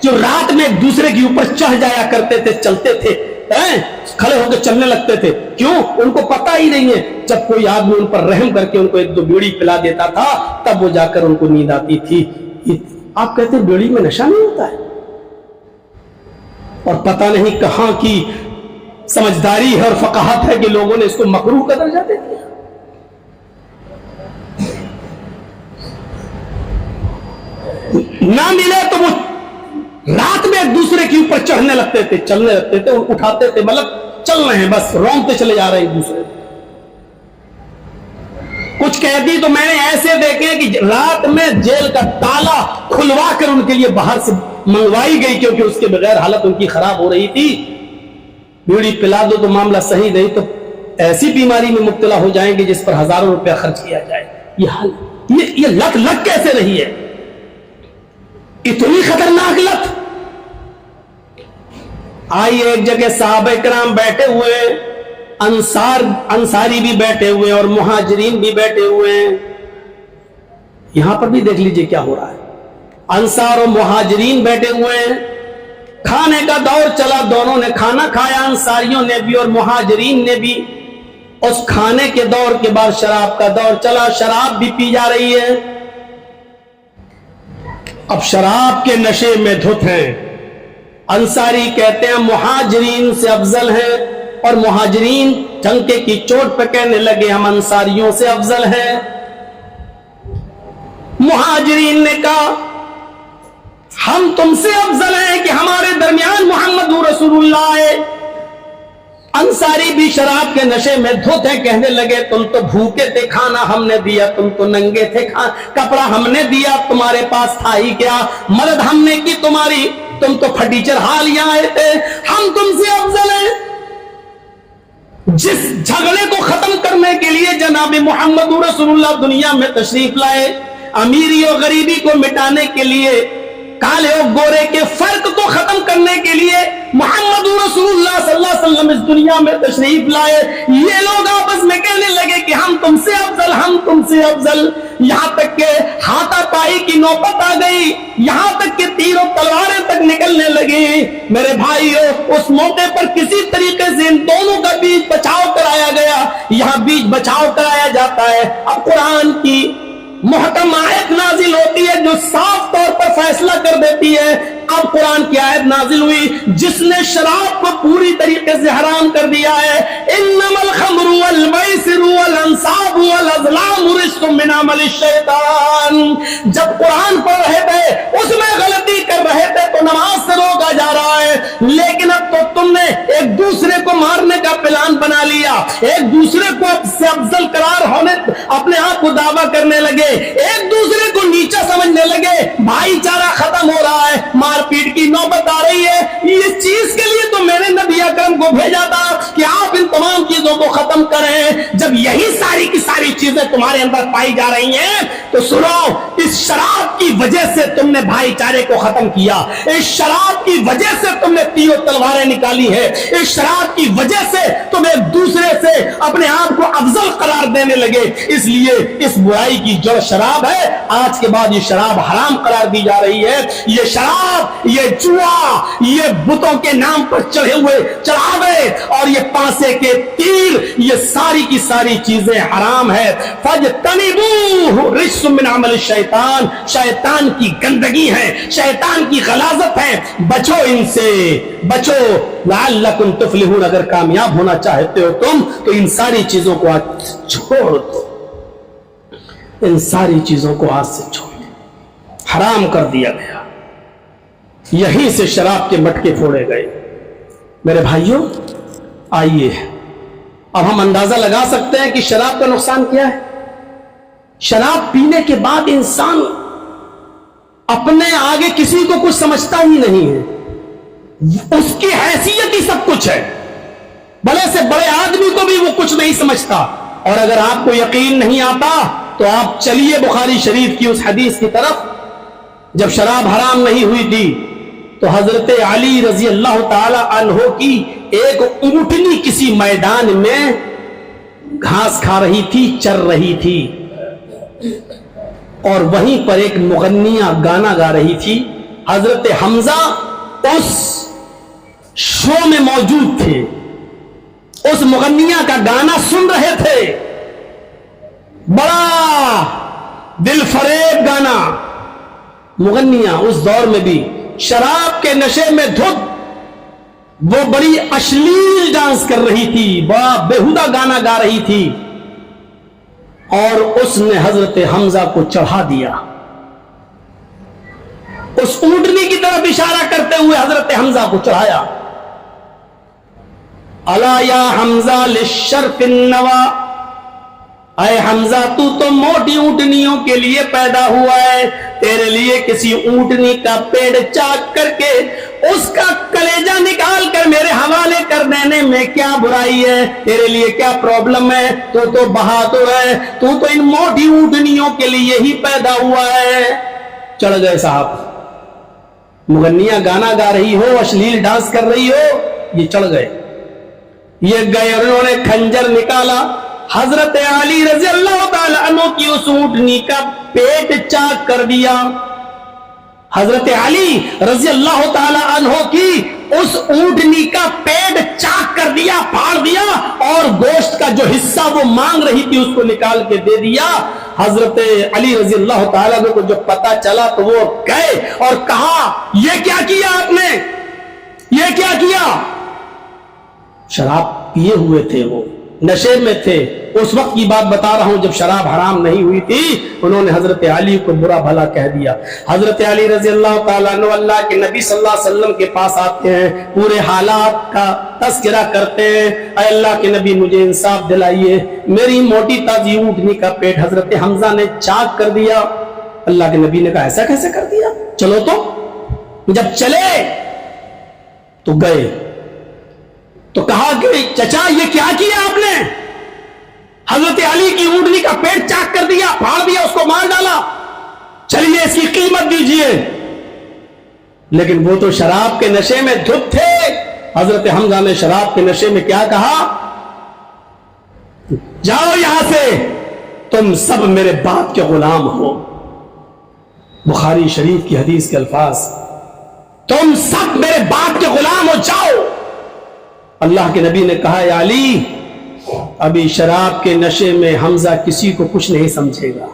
جو رات میں ایک دوسرے کے اوپر چڑھ جایا کرتے تھے، چلتے تھے، کھڑے ہو کے چلنے لگتے تھے، کیوں؟ ان کو پتہ ہی نہیں ہے، جب کوئی آدمی ان پر رحم کر کے ان کو 1-2 بیڑی پلا دیتا تھا تب وہ جا کر ان کو نیند آتی تھی۔ آپ کہتے ہیں بیڑی میں نشہ نہیں ہوتا ہے، اور پتہ نہیں کہاں کی سمجھداری ہے اور فقاہت ہے کہ لوگوں نے اس کو مکروہ کا درجہ دے دیا۔ نہ ملے تو وہ رات میں ایک دوسرے کے اوپر چڑھنے لگتے تھے، چلنے لگتے تھے، اٹھاتے تھے، مطلب چل رہے ہیں، بس رونگتے چلے جا رہے ہیں ایک دوسرے۔ کچھ قیدی تو میں نے ایسے دیکھے کہ رات میں جیل کا تالا کھلوا کر ان کے لیے باہر سے منگوائی گئی کیونکہ اس کے بغیر حالت ان کی خراب ہو رہی تھی۔ بیڑی پلا دو تو معاملہ صحیح، نہیں تو ایسی بیماری میں مبتلا ہو جائیں گے جس پر ہزاروں روپیہ خرچ کیا جائے۔ یہ لت لگ کیسے رہی ہے؟ اتنی خطرناک لت۔ آئیے ایک جگہ صحابہ کرام بیٹھے ہوئے ہیں، انصاری بھی بیٹھے ہوئے ہیں اور مہاجرین بھی بیٹھے ہوئے ہیں۔ یہاں پر بھی دیکھ لیجئے کیا ہو رہا ہے۔ انصار اور مہاجرین بیٹھے ہوئے ہیں، کھانے کا دور چلا، دونوں نے کھانا کھایا، انصاریوں نے بھی اور مہاجرین نے بھی۔ اس کھانے کے دور کے بعد شراب کا دور چلا، شراب بھی پی جا رہی ہے۔ اب شراب کے نشے میں دھت ہیں۔ انصاری کہتے ہیں مہاجرین سے افضل ہیں، اور مہاجرین ٹنکے کی چوٹ پہ کہنے لگے ہم انصاریوں سے افضل ہیں۔ مہاجرین نے کہا ہم تم سے افضل ہیں کہ ہمارے درمیان محمد رسول اللہ ہے۔ انصاری بھی شراب کے نشے میں دھت ہیں، کہنے لگے تم تو بھوکے تھے، کھانا ہم نے دیا، تم تو ننگے تھے، کپڑا ہم نے دیا، تمہارے پاس تھا ہی کیا، مدد ہم نے کی تمہاری، تم تو پھٹیچر حال یہاں آئے تھے، ہم تم سے افضل ہیں۔ جس جھگڑے کو ختم کرنے کے لیے جناب محمد رسول اللہ دنیا میں تشریف لائے، امیری اور غریبی کو مٹانے کے لیے، کالے اور گورے کے فرق کو ختم کرنے کے لیے محمد رسول اللہ صلی اللہ علیہ وسلم اس دنیا میں تشریف لائے، یہ لوگ آپس میں کہنے لگے کہ ہم تم سے افضل، ہم تم سے افضل، یہاں تک کہ ہاتھا پائی کی نوبت آ گئی، یہاں تک کہ تیر و تلواریں تک نکلنے لگی۔ میرے بھائیو، اس موقع پر کسی طریقے سے ان دونوں کا بیچ بچاؤ کرایا گیا۔ یہاں بیچ بچاؤ کرایا جاتا ہے۔ اب قرآن کی محکم آیت نازل ہوتی ہے جو صاف طور پر فیصلہ کر دیتی ہے۔ اب قرآن کی آیت نازل ہوئی جس نے شراب کو پوری طریقے سے حرام کر دیا ہے۔ انما الخمر والمیسر والانصاب والازلام رجس من عمل الشیطان۔ جب قرآن پڑھ رہے تھے اس میں غلطی کر رہے تھے تو نماز سے روکا جا رہا ہے، لیکن اب تو تم نے ایک دوسرے کو مارنے کا پلان بنا لیا، ایک دوسرے کو سے افضل قرار ہونے، اپنے آپ کو دعویٰ کرنے لگے، ایک دوسرے کو نیچا سمجھنے لگے، بھائی چارہ ختم ہو رہا ہے، مار پیٹ کی نوبت آ رہی ہے۔ اس چیز کے لیے تو میں نے نبی اکرم کو بھیجا تھا کہ آپ ان تمام چیزوں کو ختم کریں۔ جب یہی ساری کی ساری چیزیں تمہارے اندر پائی جا رہی ہیں تو سنو، اس شراب کی وجہ سے تم نے بھائی چارے کو ختم کیا، اس شراب کی وجہ سے تم نے تیر و تلواریں نکالی ہے، اس شراب کی وجہ سے تم ایک دوسرے سے اپنے آپ کو افضل قرار دینے لگے۔ اس لیے اس برائی کی جڑ شراب ہے، آج کے بعد یہ شراب حرام قرار دی جا رہی ہے۔ یہ شراب، یہ جوا، یہ بتوں کے نام پر چڑھے ہوئے چڑھا گئے، اور یہ پانسے کے تیر، یہ ساری کی ساری چیزیں حرام ہے۔ فَاجْتَنِبُوهُ رِجْسٌ مِّنْ عَمَلِ الشَّيْطَانِ، شیطان کی گندگی ہے، شیطان کی غلاظت ہے، بچو ان سے، بچو۔ لَعَلَّكُمْ تُفْلِحُونَ، اگر کامیاب ہونا چاہتے ہو تم تو ان ساری چیزوں کو آج چھوڑ دو، ان ساری چیزوں کو آج سے چھوڑ دو، حرام کر دیا گیا۔ یہیں سے شراب کے مٹکے پھوڑے گئے۔ میرے بھائیوں، آئیے اب ہم اندازہ لگا سکتے ہیں کہ شراب کا نقصان کیا ہے۔ شراب پینے کے بعد انسان اپنے آگے کسی کو کچھ سمجھتا ہی نہیں ہے، اس کی حیثیت ہی سب کچھ ہے، بڑے سے بڑے آدمی کو بھی وہ کچھ نہیں سمجھتا۔ اور اگر آپ کو یقین نہیں آتا تو آپ چلیے بخاری شریف کی اس حدیث کی طرف، جب شراب حرام نہیں ہوئی تھی تو حضرت علی رضی اللہ تعالی عنہ کی ایک اونٹنی کسی میدان میں گھاس کھا رہی تھی، چر رہی تھی، اور وہیں پر ایک مغنیہ گانا گا رہی تھی۔ حضرت حمزہ اس شو میں موجود تھے، اس مغنیہ کا گانا سن رہے تھے، بڑا دل فریب گانا۔ مغنیہ اس دور میں بھی شراب کے نشے میں دھت، وہ بڑی اشلیل ڈانس کر رہی تھی، بڑا بیہودہ گانا گا رہی تھی، اور اس نے حضرت حمزہ کو چڑھا دیا۔ اس اونٹنی کی طرف اشارہ کرتے ہوئے حضرت حمزہ کو چڑھایا۔ الا یا حمزہ للشرف النوا، اے حمزہ تو موٹی اونٹنیوں کے لیے پیدا ہوا ہے، تیرے لیے کسی اونٹنی کا پیڑ چاک کر کے اس کا کلیجہ نکال کر میرے حوالے کر دینے میں کیا برائی ہے؟ تیرے لیے کیا پرابلم ہے؟ تو بہادر ہے، تو ان موٹی اونٹنیوں کے لیے ہی پیدا ہوا ہے۔ چڑھ گئے صاحب، مغنیہ گانا گا رہی ہو، اشلیل ڈانس کر رہی ہو، یہ چڑھ گئے، یہ گئے، اور انہوں نے خنجر نکالا، حضرت علی رضی اللہ تعالی عنہ کی اس اونٹنی کا پیٹ چاک کر دیا۔ حضرت علی رضی اللہ تعالی عنہ کی اس اونٹنی کا پیٹ چاک کر دیا، پھاڑ دیا، اور گوشت کا جو حصہ وہ مانگ رہی تھی اس کو نکال کے دے دیا۔ حضرت علی رضی اللہ تعالیٰ کو جب پتا چلا تو وہ گئے اور کہا، یہ کیا کیا آپ نے، یہ کیا کیا؟ شراب پیے ہوئے تھے، وہ نشے میں تھے، اس وقت کی بات بتا رہا ہوں جب شراب حرام نہیں ہوئی تھی۔ انہوں نے حضرت علی کو برا بھلا کہہ دیا۔ حضرت علی رضی اللہ تعالیٰ عنہ اللہ کے نبی صلی اللہ علیہ وسلم کے پاس آتے ہیں، پورے حالات کا تذکرہ کرتے ہیں، اے اللہ کے نبی مجھے انصاف دلائیے، میری موٹی تازی اونٹنی کا پیٹ حضرت حمزہ نے چاک کر دیا۔ اللہ کے نبی نے کہا ایسا کیسے کر دیا؟ چلو تو۔ جب چلے تو گئے تو کہا کہ چچا یہ کیا کیا آپ نے؟ حضرت علی کی اونٹنی کا پیٹ چاک کر دیا، پھاڑ دیا، اس کو مار ڈالا، چلیے اس کی قیمت دیجئے۔ لیکن وہ تو شراب کے نشے میں دھت تھے۔ حضرت حمزہ نے شراب کے نشے میں کیا کہا؟ جاؤ یہاں سے، تم سب میرے باپ کے غلام ہو۔ بخاری شریف کی حدیث کے الفاظ، تم سب میرے باپ کے غلام ہو، جاؤ۔ اللہ کے نبی نے کہا، یا علی ابھی شراب کے نشے میں حمزہ کسی کو کچھ نہیں سمجھے گا،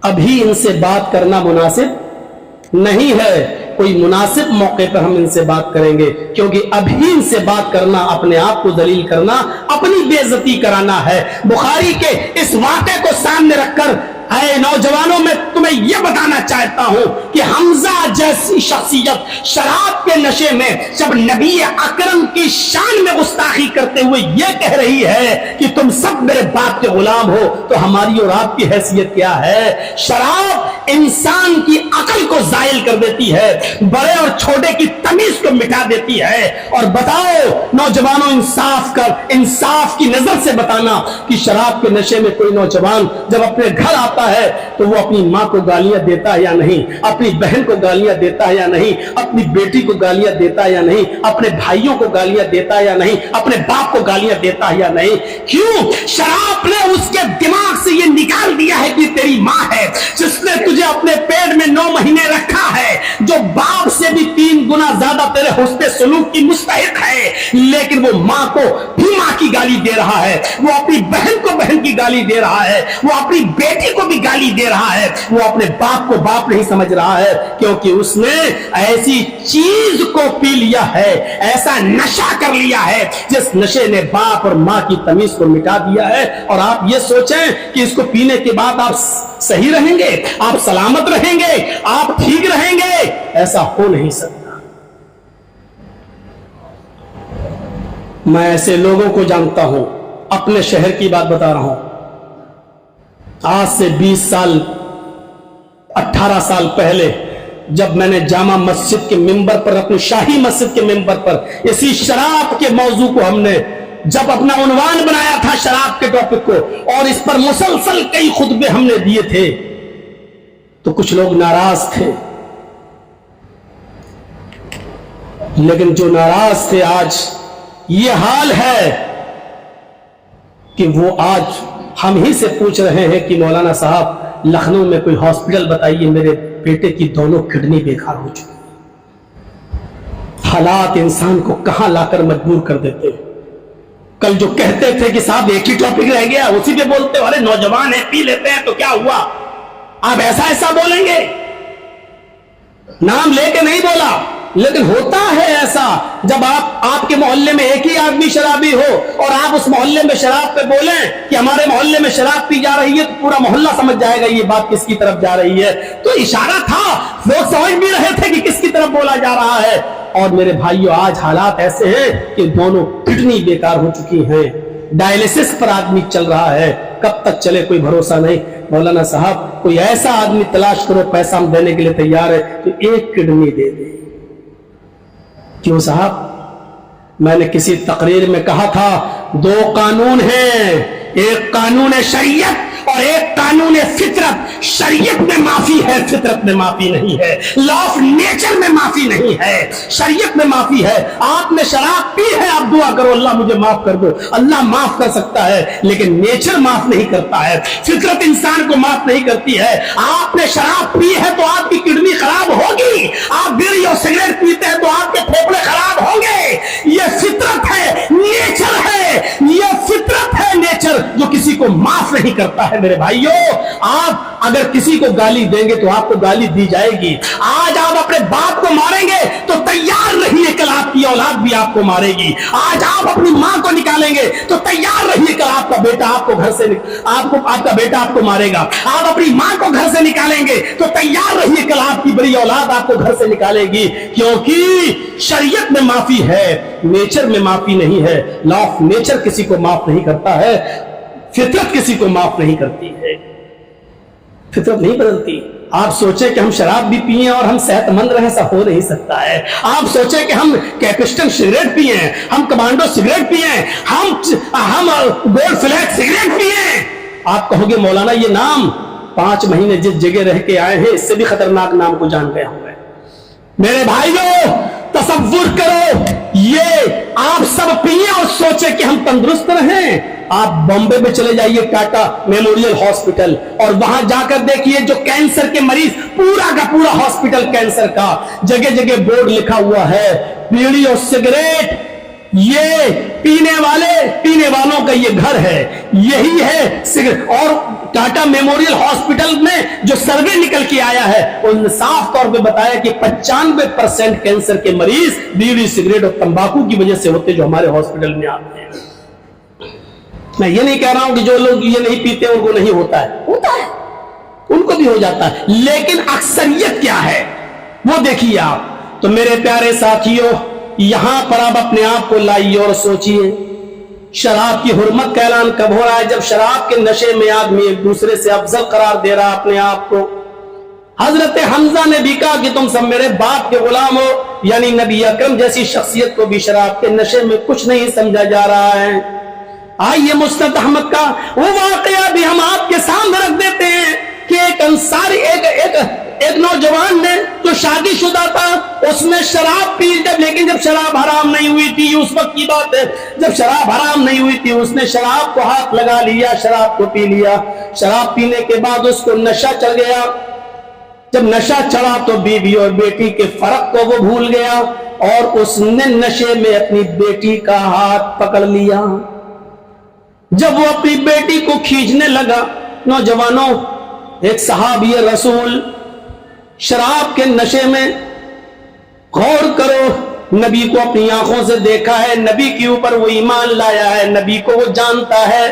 ابھی ان سے بات کرنا مناسب نہیں ہے، کوئی مناسب موقع پر ہم ان سے بات کریں گے، کیونکہ ابھی ان سے بات کرنا اپنے آپ کو ذلیل کرنا، اپنی بے عزتی کرانا ہے۔ بخاری کے اس واقعے کو سامنے رکھ کر اے نوجوانوں میں تمہیں یہ بتانا چاہتا ہوں کہ حمزہ جیسی شخصیت شراب کے نشے میں جب نبی اکرم کی شان میں گستاخی کرتے ہوئے یہ کہہ رہی ہے کہ تم سب میرے باپ کے غلام ہو، تو ہماری اور آپ کی حیثیت کیا ہے؟ شراب انسان کی عقل کو زائل کر دیتی ہے، بڑے اور چھوٹے کی تمیز کو مٹا دیتی ہے۔ اور بتاؤ نوجوانوں، انصاف کر، انصاف کی نظر سے بتانا کہ شراب کے نشے میں کوئی نوجوان جب اپنے گھر آتا ہے تو وہ اپنی ماں کو گالیاں دیتا ہے یا نہیں، اپنی بہن کو گالیاں دیتا ہے یا نہیں، اپنی بیٹی کو گالیاں دیتا ہے یا نہیں، اپنے بھائیوں کو گالیاں دیتا ہے یا نہیں، اپنے باپ کو گالیاں دیتا ہے یا نہیں؟ کیوں؟ شراب نے اس کے دماغ سے یہ نکال دیا ہے کہ تیری ماں ہے جس نے تجھے اپنے پیٹ میں 9 مہینے رکھا ہے، جو باپ سے بھی 3 گنا اتنا زیادہ تیرے حسن سلوک کی مستحق ہے، لیکن وہ ماں کو بھی ماں کی گالی دے رہا ہے، وہ اپنی بہن کو بہن کی گالی دے رہا ہے، وہ اپنی بیٹی کو بھی گالی دے رہا ہے، وہ اپنے باپ کو باپ نہیں سمجھ رہا ہے، کیونکہ اس نے ایسی چیز کو پی لیا ہے، ایسا نشہ کر لیا ہے جس نشے نے باپ اور ماں کی تمیز کو مٹا دیا ہے۔ اور آپ یہ سوچیں کہ اس کو پینے کے بعد آپ صحیح رہیں گے، آپ سلامت رہیں گے، آپ ٹھیک رہیں گے، ایسا ہو نہیں سکتا۔ میں ایسے لوگوں کو جانتا ہوں، اپنے شہر کی بات بتا رہا ہوں، آج سے 20 سال 18 سال پہلے جب میں نے جامع مسجد کے ممبر پر، اپنی شاہی مسجد کے ممبر پر اسی شراب کے موضوع کو ہم نے جب اپنا عنوان بنایا تھا، شراب کے ٹاپک کو، اور اس پر مسلسل کئی خطبے ہم نے دیے تھے، تو کچھ لوگ ناراض تھے، لیکن جو ناراض تھے آج یہ حال ہے کہ وہ آج ہم ہی سے پوچھ رہے ہیں کہ مولانا صاحب لکھنؤ میں کوئی ہاسپٹل بتائیے، میرے بیٹے کی دونوں کڈنی بیکار ہو چکی۔ حالات انسان کو کہاں لا کر مجبور کر دیتے ہیں۔ کل جو کہتے تھے کہ صاحب ایک ہی ٹاپک رہ گیا، اسی پہ بولتے ہو، ارے نوجوان ہیں پی لیتے ہیں تو کیا ہوا، آپ ایسا بولیں گے؟ نام لے کے نہیں بولا، لیکن ہوتا ہے ایسا جب آپ کے محلے میں ایک ہی آدمی شرابی ہو اور آپ اس محلے میں شراب پہ بولیں کہ ہمارے محلے میں شراب پی جا رہی ہے، تو پورا محلہ سمجھ جائے گا یہ بات کس کی طرف جا رہی ہے۔ تو اشارہ تھا، لوگ سمجھ بھی رہے تھے کہ کس کی طرف بولا جا رہا ہے۔ اور میرے بھائیو، آج حالات ایسے ہیں کہ دونوں کڈنی بیکار ہو چکی ہیں، ڈائلسس پر آدمی چل رہا ہے، کب تک چلے کوئی بھروسہ نہیں۔ مولانا صاحب کوئی ایسا آدمی تلاش کرو، پیسہ ہم دینے کے لیے تیار ہے، تو ایک کڈنی دے دے۔ کیوں صاحب؟ میں نے کسی تقریر میں کہا تھا 2 قانون ہیں، ایک قانون شریعت اور ایک قانون فطرت۔ شریعت میں معافی ہے، فطرت میں معافی نہیں ہے، لا آف نیچر میں معافی نہیں ہے، شریعت میں معافی ہے۔ آپ نے شراب پی ہے، آپ دعا کرو اللہ مجھے معاف کر دو، اللہ معاف کر سکتا ہے، لیکن نیچر معاف نہیں کرتا ہے، فطرت انسان کو معاف نہیں کرتی ہے۔ آپ نے شراب پی ہے تو آپ کی کڈنی خراب ہوگی، آپ بیڑی اور سگریٹ پیتے ہیں تو آپ کے پھیپھڑے خراب ہوں گے۔ یہ فطرت ہے، نیچر ہے، یہ فطرت ہے، نیچر جو کسی کو معاف نہیں کرتا ہے۔ میرے بھائیو، آپ اگر کسی کو گالی دیں گے تو آپ کو گالی دی جائے گی۔ آج آپ اپنے باپ کو ماریں گے تو تیار رہیے، کل آپ کی اولاد بھی آپ کو مارے گی۔ آج آپ اپنی ماں کو نکالیں گے تو تیار رہیے، کل آپ کا بیٹا آپ کو گھر سے آپ کا بیٹا آپ کو مارے گا۔ آپ اپنی ماں کو گھر سے نکالیں گے تو تیار رہیے، کل آپ کی بڑی اولاد آپ کو گھر سے نکالے گی، کیونکہ شریعت میں معافی ہے، نیچر میں معافی نہیں ہے۔ لا آف نیچر کسی کو معاف نہیں کرتا ہے، فطرت کسی کو معاف نہیں کرتی ہے، فطرت نہیں بدلتی۔ آپ سوچیں کہ ہم شراب بھی پیئیں اور ہم صحت مند رہیں، ایسا ہو نہیں سکتا ہے۔ آپ سوچیں کہ ہم کیپسٹن سگریٹ پیئیں، ہم کمانڈو سگریٹ پیئیں، ہم گولڈ فلیگ سگریٹ پیئیں، آپ کہو گے مولانا یہ نام 5 مہینے جس جگہ رہ کے آئے ہیں اس سے بھی خطرناک نام کو جان گئے ہوں گے۔ میرے بھائیو، تصور کرو یہ آپ سب پیئیں اور سوچیں کہ ہم تندرست رہیں۔ آپ بامبے میں چلے جائیے، ٹاٹا میموریل ہاسپٹل، اور وہاں جا کر دیکھیے جو کینسر کے مریض، پورا کا پورا ہاسپٹل کینسر کا، جگہ جگہ بورڈ لکھا ہوا ہے بیڑی اور سگریٹ یہ پینے والوں کا یہ گھر ہے، یہی ہے سگریٹ۔ اور ٹاٹا میموریل ہاسپٹل میں جو سروے نکل کے آیا ہے انہوں نے صاف طور پہ بتایا کہ 95% کینسر کے مریض بیڑی سگریٹ اور تمباکو کی وجہ سے ہوتے جو ہمارے ہاسپٹل میں آتے ہیں۔ میں یہ نہیں کہہ رہا ہوں کہ جو لوگ یہ نہیں پیتے ان کو نہیں ہوتا ہے، ہوتا ہے، ان کو بھی ہو جاتا ہے، لیکن اکثریت کیا ہے وہ دیکھیے آپ۔ تو میرے پیارے ساتھیوں، یہاں پر آپ اپنے آپ کو لائیے اور سوچئے شراب کی حرمت کا اعلان کب ہو رہا ہے؟ جب شراب کے نشے میں آدمی ایک دوسرے سے افضل قرار دے رہا اپنے آپ کو۔ حضرت حمزہ نے بھی کہا کہ تم سب میرے باپ کے غلام ہو، یعنی نبی اکرم جیسی شخصیت کو بھی شراب کے نشے میں کچھ نہیں سمجھا جا رہا ہے۔ آئیے مستد احمد کا وہ واقعہ بھی ہم آپ کے سامنے رکھ دیتے ہیں کہ ایک انصاری ایک نوجوان نے جو شادی شدہ تھا، اس نے شراب پی، لیکن جب شراب حرام نہیں ہوئی تھی، اس وقت کی بات ہے جب شراب حرام نہیں ہوئی تھی، اس نے شراب کو ہاتھ لگا لیا، شراب کو پی لیا۔ شراب پینے کے بعد اس کو نشہ چڑھ گیا، جب نشہ چڑھا تو بیوی اور بیٹی کے فرق کو وہ بھول گیا اور اس نے نشے میں اپنی بیٹی کا ہاتھ پکڑ لیا. جب وہ اپنی بیٹی کو کھینچنے لگا، نوجوانوں، ایک صحابی رسول شراب کے نشے میں، غور کرو، نبی کو اپنی آنکھوں سے دیکھا ہے، نبی کے اوپر وہ ایمان لایا ہے، نبی کو وہ جانتا ہے،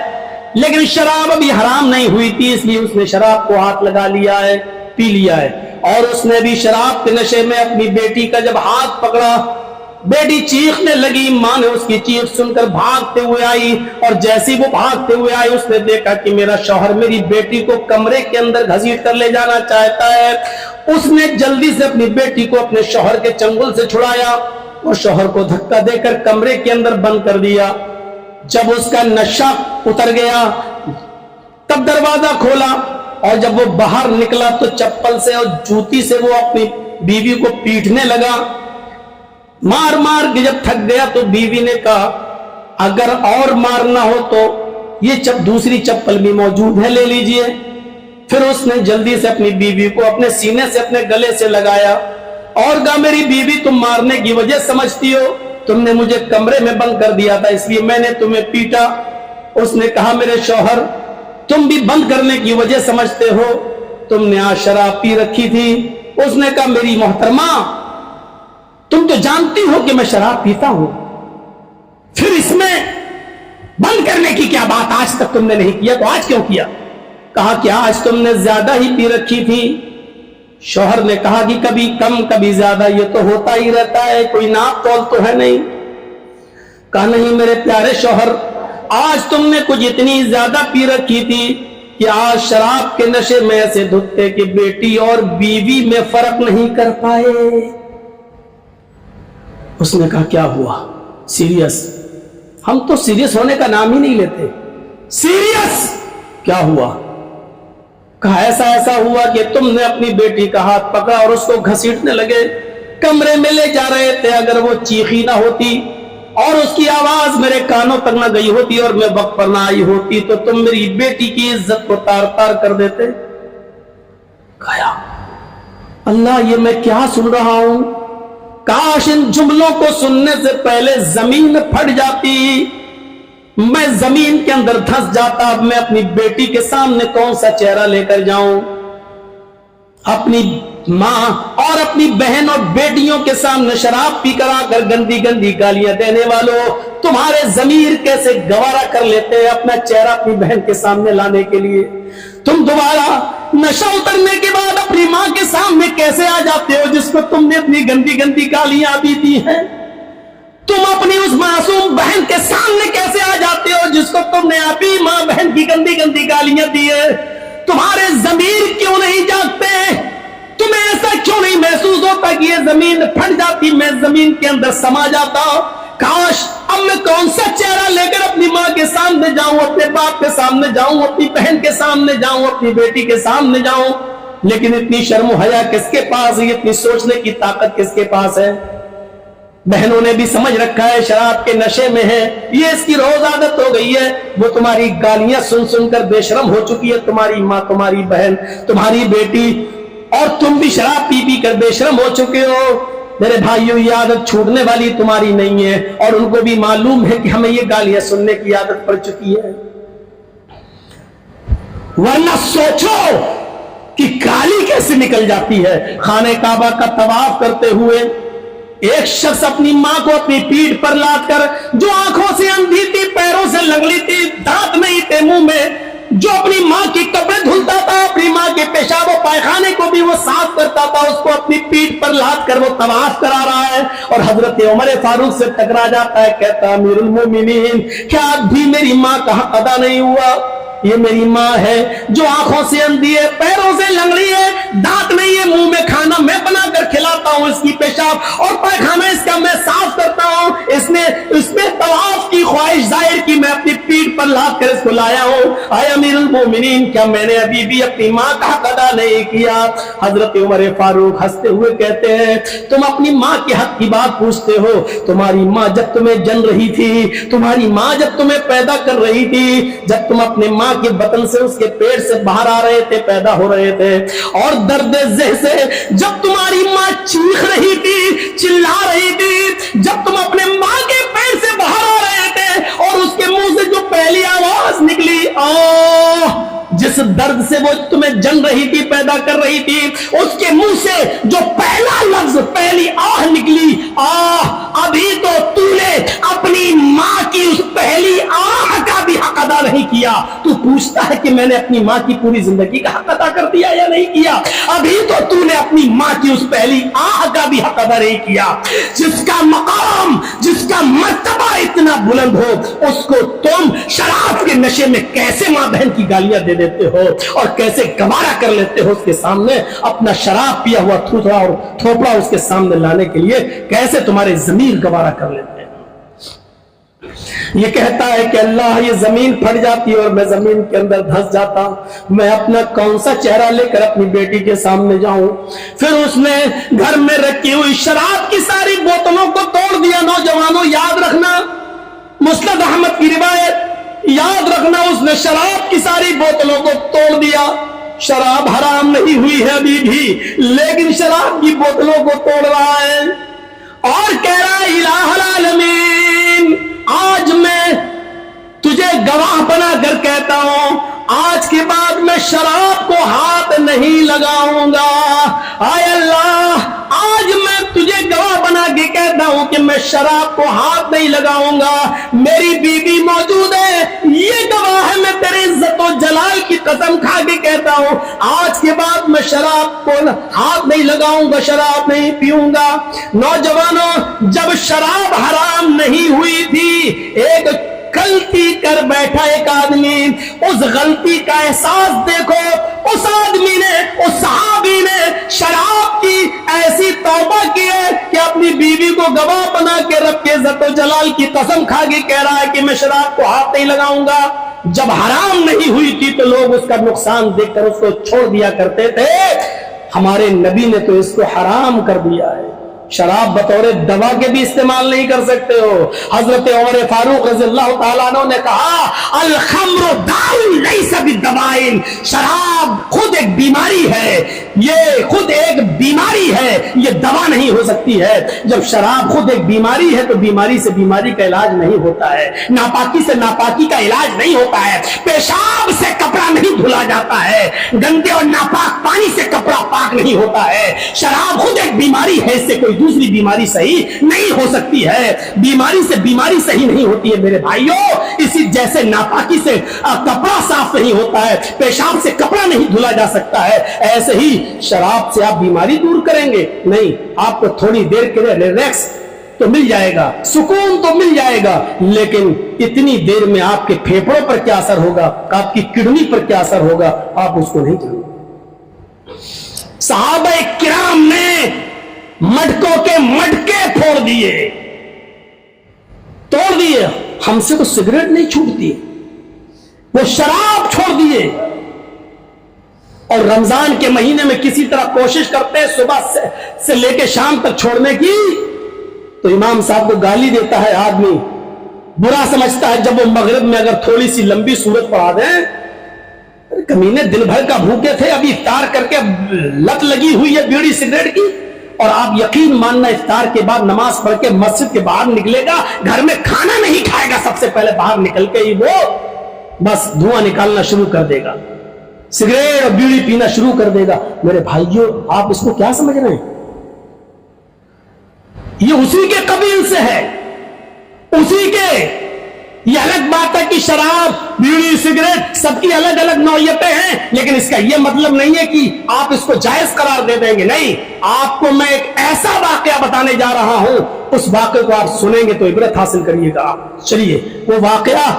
لیکن شراب ابھی حرام نہیں ہوئی تھی، اس لیے اس نے شراب کو ہاتھ لگا لیا ہے، پی لیا ہے. اور اس نے بھی شراب کے نشے میں اپنی بیٹی کا جب ہاتھ پکڑا، بیٹی چیخنے لگی، ماں نے اس کی چیخ سن کر بھاگتے ہوئے آئی، اور جیسی وہ بھاگتے ہوئے آئی اس نے دیکھا کہ میرا شوہر میری بیٹی کو کمرے کے اندر گھسیٹ کر لے جانا چاہتا ہے. اس نے جلدی سے اپنی بیٹی کو اپنے شوہر کے چنگل سے چھڑایا اور شوہر کو دھکا دے کر کمرے کے اندر بند کر دیا. جب اس کا نشہ اتر گیا تب دروازہ کھولا، اور جب وہ باہر نکلا تو چپل سے اور جوتی سے وہ اپنی بیوی کو پیٹنے لگا. مار مار کے جب تھک گیا تو بیوی نے کہا اگر اور مارنا ہو تو یہ دوسری چپل بھی موجود ہے، لے لیجئے. پھر اس نے جلدی سے اپنی بیوی کو اپنے سینے سے اپنے گلے سے لگایا اور کہا میری بیوی تم مارنے کی وجہ سمجھتی ہو، تم نے مجھے کمرے میں بند کر دیا تھا اس لیے میں نے تمہیں پیٹا. اس نے کہا میرے شوہر تم بھی بند کرنے کی وجہ سمجھتے ہو، تم نے آج شراب پی رکھی تھی. اس نے کہا میری محترمہ تم تو جانتی ہو کہ میں شراب پیتا ہوں، پھر اس میں بند کرنے کی کیا بات، آج تک تم نے نہیں کیا تو آج کیوں کیا؟ کہا کہ آج تم نے زیادہ ہی پی رکھی تھی. شوہر نے کہا کہ کبھی کم کبھی زیادہ یہ تو ہوتا ہی رہتا ہے، کوئی ناپ تول تو ہے نہیں. کہا نہیں میرے پیارے شوہر، آج تم نے کچھ اتنی زیادہ پی رکھی تھی کہ آج شراب کے نشے میں ایسے دھتے کہ بیٹی اور بیوی میں فرق نہیں کر پائے. اس نے کہا کیا ہوا؟ سیریس؟ ہم تو سیریس ہونے کا نام ہی نہیں لیتے. سیریس کیا ہوا؟ کہا ایسا ایسا ہوا کہ تم نے اپنی بیٹی کا ہاتھ پکڑا اور اس کو گھسیٹنے لگے، کمرے میں لے جا رہے تھے، اگر وہ چیخی نہ ہوتی اور اس کی آواز میرے کانوں تک نہ گئی ہوتی اور میں وقت پر نہ آئی ہوتی تو تم میری بیٹی کی عزت کو تار تار کر دیتے. کہا اللہ یہ میں کیا سن رہا ہوں، کاش ان جملوں کو سننے سے پہلے زمین پھٹ جاتی، میں زمین کے اندر دھس جاتا. اب میں اپنی بیٹی کے سامنے کون سا چہرہ لے کر جاؤں؟ اپنی ماں اور اپنی بہن اور بیٹیوں کے سامنے شراب پی کر آ کر گندی گندی گالیاں دینے والوں، تمہارے ضمیر کیسے گوارا کر لیتے ہیں اپنا چہرہ اپنی بہن کے سامنے لانے کے لیے؟ تم دوبارہ نشہ اترنے کے بعد اپنی ماں کے سامنے کیسے آ جاتے ہو جس کو تم نے اپنی گندی گندی گالیاں بھی دی ہیں؟ تم اپنی اس معصوم بہن کے سامنے کیسے آ جاتے ہو جس کو تم نے اپنی ماں بہن کی گندی گندی گالیاں دی ہے؟ تمہارے ضمیر کیوں نہیں جاگتے؟ تمہیں ایسا کیوں نہیں محسوس ہوتا کہ یہ زمین پھٹ جاتی، میں زمین کے اندر سما جاتا؟ کاش اب میں کون سا چہرہ لے کر اپنی ماں کے سامنے جاؤں، اپنے باپ کے سامنے جاؤں، اپنی بہن کے سامنے جاؤں، اپنی بیٹی کے سامنے جاؤں. لیکن اتنی شرم و حیا کس کے پاس ہے؟ اتنی سوچنے کی طاقت کس کے پاس ہے؟ بہنوں نے بھی سمجھ رکھا ہے شراب کے نشے میں ہے، یہ اس کی روز عادت ہو گئی ہے، وہ تمہاری گالیاں سن سن کر بے شرم ہو چکی ہے، تمہاری ماں، تمہاری بہن، تمہاری بیٹی، اور تم بھی شراب پی پی کر بے شرم ہو چکے ہو. میرے بھائیوں یہ عادت چھوڑنے والی تمہاری نہیں ہے، اور ان کو بھی معلوم ہے کہ ہمیں یہ گالیاں سننے کی عادت پڑ چکی ہے. ورنہ سوچو کہ گالی کیسے نکل جاتی ہے. خانہ کعبہ کا طواف کرتے ہوئے ایک شخص اپنی ماں کو اپنی پیٹھ پر لاد کر، جو آنکھوں سے اندھی تھی، پیروں سے لنگڑی تھی، دانت نہیں تھے منہ میں، جو اپنی ماں کی کپڑے دھلتا تھا، اپنی ماں کے پیشاب و پائخانے کو بھی وہ صاف کرتا تھا، اس کو اپنی پیٹھ پر لاد کر وہ طواف کرا رہا ہے. اور حضرت عمر فاروق سے ٹکرا جاتا ہے، کہتا امیر المومنین کیا اب بھی میری ماں کا حق ادا نہیں ہوا؟ یہ میری ماں ہے جو آنکھوں سے اندھی ہے، پیروں سے لنگڑی ہے، دانت نہیں ہے منہ میں، کھانا میں بنا کر کھلاتا ہوں، اس کی پیشاب اور پائخانہ اس کا میں صاف کرتا ہوں، اس میں طواف کی خواہش ظاہر کی، میں اپنی پیٹھ پر لاد کر اس کو لایا ہوں. اے امیر المومنین کیا میں نے ابھی بھی اپنی ماں کا حق ادا نہیں کیا؟ حضرت عمر فاروق ہنستے ہوئے کہتے ہیں تم اپنی ماں کے حق کی بات پوچھتے ہو، تمہاری ماں جب تمہیں جن رہی تھی، تمہاری ماں جب تمہیں پیدا کر رہی تھی، جب تم اپنے ماں ماں کے بطن سے اس کے پیٹ سے باہر آ رہے تھے, پیدا ہو رہے تھے, اور درد زہ سے جب تمہاری ماں چیخ رہی تھی, چلا رہی تھی, جب تم اپنے ماں کے پیٹ سے باہر آ رہے تھے اور اس کے منہ سے جو پہلی آواز نکلی, جس درد سے وہ تمہیں جن رہی تھی, پیدا کر رہی تھی, اس کے منہ سے جو پہلا لفظ, پہلی آہ نکلی, ابھی تو نے اپنی ماں کی اس پہلی آہ کا بھی حق ادا نہیں کیا. تو پوچھتا ہے کہ میں نے اپنی ماں کی پوری زندگی کا حق ادا کر دیا یا نہیں کیا؟ ابھی تو نے اپنی ماں کی اس پہلی آہ کا بھی حق ادا نہیں کیا. جس کا مقام, جس کا مرتبہ اتنا بلند ہو, اس کو تم شراب کے نشے میں کیسے ماں بہن کی گالیاں دے دیتے ہو اور کیسے گوارا کر لیتے ہو؟ اس کے سامنے اپنا شراب پیا ہوا تھوتھڑا اور تھوپڑا اس کے سامنے لانے کے لیے کیسے تمہارے ضمیر گوارا کر لیتے ہیں. یہ کہتا ہے کہ اللہ, یہ زمین پھٹ جاتی ہے اور میں زمین کے اندر دھس جاتا, میں اپنا کون سا چہرہ لے کر اپنی بیٹی کے سامنے جاؤں؟ پھر اس نے گھر میں رکھی ہوئی شراب کی ساری بوتلوں کو توڑ دیا. نوجوانوں یاد رکھنا, مسند احمد کی روایت یاد رکھنا, اس نے شراب کی ساری بوتلوں کو توڑ دیا. شراب حرام نہیں ہوئی ہے ابھی بھی, لیکن شراب کی بوتلوں کو توڑ رہا ہے اور کہہ رہا ہے الہ العالمین, آج میں تجھے گواہ بنا کر کہتا ہوں, آج کے بعد میں شراب کو ہاتھ نہیں لگاؤں گا. آئے اللہ, آج میں تجھے گواہ بنا کے کہتا ہوں کہ میں شراب کو ہاتھ نہیں لگاؤں گا. میری بیوی موجود ہے, یہ گواہ ہے, میں تیرے عزت و جلال کی قسم کھا کے کہتا ہوں, آج کے بعد میں شراب کو ہاتھ نہیں لگاؤں گا, شراب نہیں پیوں گا. نوجوانوں, جب شراب حرام نہیں ہوئی تھی, ایک غلطی کر بیٹھا ایک آدمی, اس غلطی کا احساس دیکھو. اس آدمی نے, اس صحابی نے شراب کی ایسی توبہ کی ہے کہ اپنی بیوی کو گواہ بنا کے رب کے عزت و جلال کی قسم کھا کے کہہ رہا ہے کہ میں شراب کو ہاتھ نہیں لگاؤں گا. جب حرام نہیں ہوئی تھی تو لوگ اس کا نقصان دیکھ کر اس کو چھوڑ دیا کرتے تھے. ہمارے نبی نے تو اس کو حرام کر دیا ہے. شراب بطور دوا کے بھی استعمال نہیں کر سکتے ہو. حضرت عمر فاروق رضی اللہ تعالیٰ عنہ نے کہا الخمر داء لیس بدواء, شراب خود ایک بیماری ہے, یہ خود ایک بیماری ہے, یہ دوا نہیں ہو سکتی ہے. جب شراب خود ایک بیماری ہے تو بیماری سے بیماری کا علاج نہیں ہوتا ہے, ناپاکی سے ناپاکی کا علاج نہیں ہوتا ہے, پیشاب سے کپڑا نہیں دھلا جاتا ہے, گندے اور ناپاک پانی سے کپڑا پاک نہیں ہوتا ہے. شراب خود ایک بیماری ہے, اس سے کوئی دوسری بیماری صحیح نہیں ہو سکتی ہے. بیماری سے بیماری صحیح نہیں ہوتی ہے میرے بھائیوں. اسی جیسے ناپاکی سے کپڑا صاف نہیں ہوتا ہے, پیشاب سے کپڑا نہیں دھلا جا سکتا ہے, ایسے ہی شراب سے آپ بیماری دور کریں گے نہیں. آپ کو تھوڑی دیر کے لیے ریلیکس تو مل جائے گا, سکون تو مل جائے گا, لیکن اتنی دیر میں آپ کے پھیپھڑوں پر کیا اثر ہوگا, آپ کی کڈنی پر کیا اثر ہوگا, آپ اس کو نہیں جانیں. صحابہ کرام نے مٹکوں کے مٹکے پھوڑ دیے, توڑ دیے. ہم سے تو سگریٹ نہیں چھوٹتی, وہ شراب چھوڑ دیے. اور رمضان کے مہینے میں کسی طرح کوشش کرتے ہیں صبح سے لے کے شام تک چھوڑنے کی, تو امام صاحب کو گالی دیتا ہے آدمی, برا سمجھتا ہے. جب وہ مغرب میں اگر تھوڑی سی لمبی سورت پڑھا دیں, کمینے دن بھر کا بھوکے تھے, ابھی افطار کر کے لت لگی ہوئی ہے بیڑی سگریٹ کی, اور آپ یقین ماننا افطار کے بعد نماز پڑھ کے مسجد کے باہر نکلے گا, گھر میں کھانا نہیں کھائے گا, سب سے پہلے باہر نکل کے ہی وہ بس دھواں نکالنا شروع کر دے گا, سگریٹ اور بیڑی پینا شروع کر دے گا. میرے بھائیوں, آپ اس کو کیا سمجھ رہے ہیں؟ یہ اسی کے قبیل سے ہے, اسی کے. یہ الگ بات ہے کہ شراب, بیڑی, سگریٹ سب کی الگ الگ نوعیتیں ہیں, لیکن اس کا یہ مطلب نہیں ہے کہ آپ اس کو جائز قرار دے دیں گے. نہیں, آپ کو میں ایک ایسا واقعہ بتانے جا رہا ہوں, اس واقعے کو آپ سنیں گے تو عبرت حاصل کریے گا. چلیے, وہ واقعہ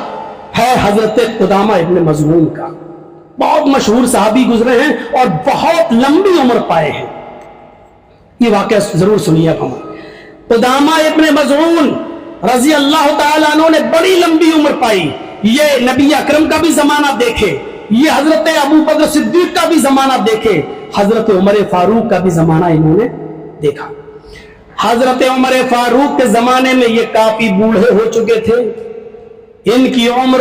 ہے حضرت قدامہ ابن مظعون کا. بہت مشہور صحابی گزرے ہیں اور بہت لمبی عمر پائے ہیں. یہ واقعہ ضرور سنیے آپ. قدامہ ابن مظعون رضی اللہ تعالیٰ عنہ نے بڑی لمبی عمر پائی. یہ نبی اکرم کا بھی زمانہ دیکھے, یہ حضرت ابو بکر صدیق کا بھی زمانہ دیکھے, حضرت عمر فاروق کا بھی زمانہ انہوں نے دیکھا. حضرت عمر فاروق کے زمانے میں یہ کافی بوڑھے ہو چکے تھے, ان کی عمر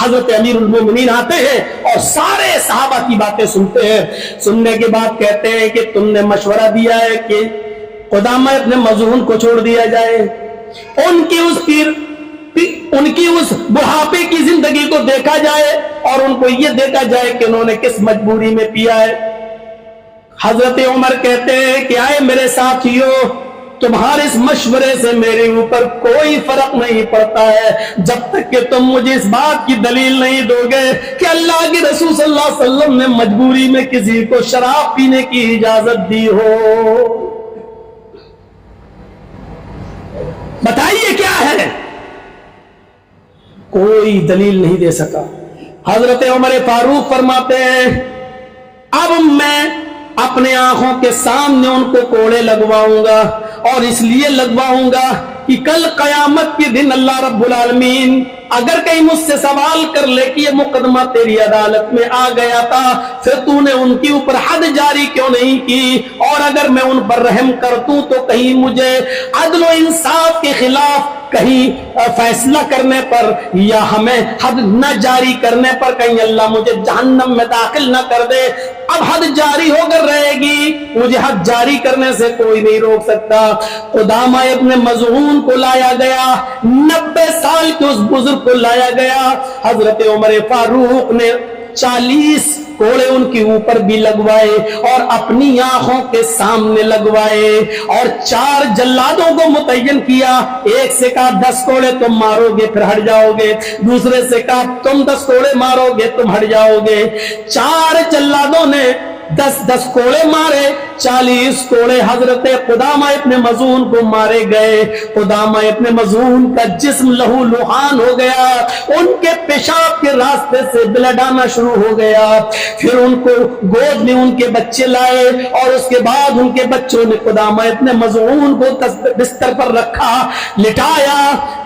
حضرت امیر المومنین آتے ہیں اور سارے صحابہ کی باتیں سنتے ہیں. سننے کے بعد کہتے ہیں کہ تم نے مشورہ دیا ہے کہ قدامہ ابن مظعون کو چھوڑ دیا جائے, ان کی اس بڑھاپے کی زندگی کو دیکھا جائے اور ان کو یہ دیکھا جائے کہ انہوں نے کس مجبوری میں پیا ہے. حضرت عمر کہتے ہیں کہ آئے میرے ساتھیوں, تمہارے اس مشورے سے میرے اوپر کوئی فرق نہیں پڑتا ہے جب تک کہ تم مجھے اس بات کی دلیل نہیں دو گے کہ اللہ کے رسول صلی اللہ علیہ وسلم نے مجبوری میں کسی کو شراب پینے کی اجازت دی ہو. بتائیے کیا ہے؟ کوئی دلیل نہیں دے سکا. حضرت عمر فاروق فرماتے ہیں اب میں اپنے آنکھوں کے سامنے ان کو کوڑے لگواؤں گا, اور اس لیے لگواؤں گا کہ کل قیامت کے دن اللہ رب العالمین اگر کہیں مجھ سے سوال کر لے کہ یہ مقدمہ تیری عدالت میں آ گیا تھا, پھر تو نے ان کے اوپر حد جاری کیوں نہیں کی, اور اگر میں ان پر رحم کرتوں تو کہیں مجھے عدل و انصاف کے خلاف کہیں فیصلہ کرنے پر یا ہمیں حد نہ جاری کرنے پر کہیں اللہ مجھے جہنم میں داخل نہ کر دے. اب حد جاری ہو کر رہے گی, مجھے حد جاری کرنے سے کوئی نہیں روک سکتا. قدامہ ابن مظعون کو لایا گیا, 90 سال کے اس بزرگ کو لایا گیا. حضرت عمر فاروق نے 40 کوڑے ان کے اوپر بھی لگوائے اور اپنی آنکھوں کے سامنے لگوائے, اور 4 جلادوں کو متعین کیا. ایک سے کہا 10 کوڑے تم مارو گے پھر ہٹ جاؤ گے, دوسرے سے کہا تم 10 کوڑے مارو گے تم ہٹ جاؤ گے. 4 جلادوں نے 10 کوڑے مارے, 40 کوڑے حضرت قدامہ ابن مظعون کو مارے گئے. قدامہ ابن مظعون کا جسم لہو لہان ہو گیا, ان کے پیشاب کے راستے سے بلڈ آنا شروع ہو گیا. پھر ان کو گود میں ان کے بچے لائے, اور اس کے بعد ان کے بچوں نے قدامہ ابن مظعون کو بستر پر رکھا, لٹایا.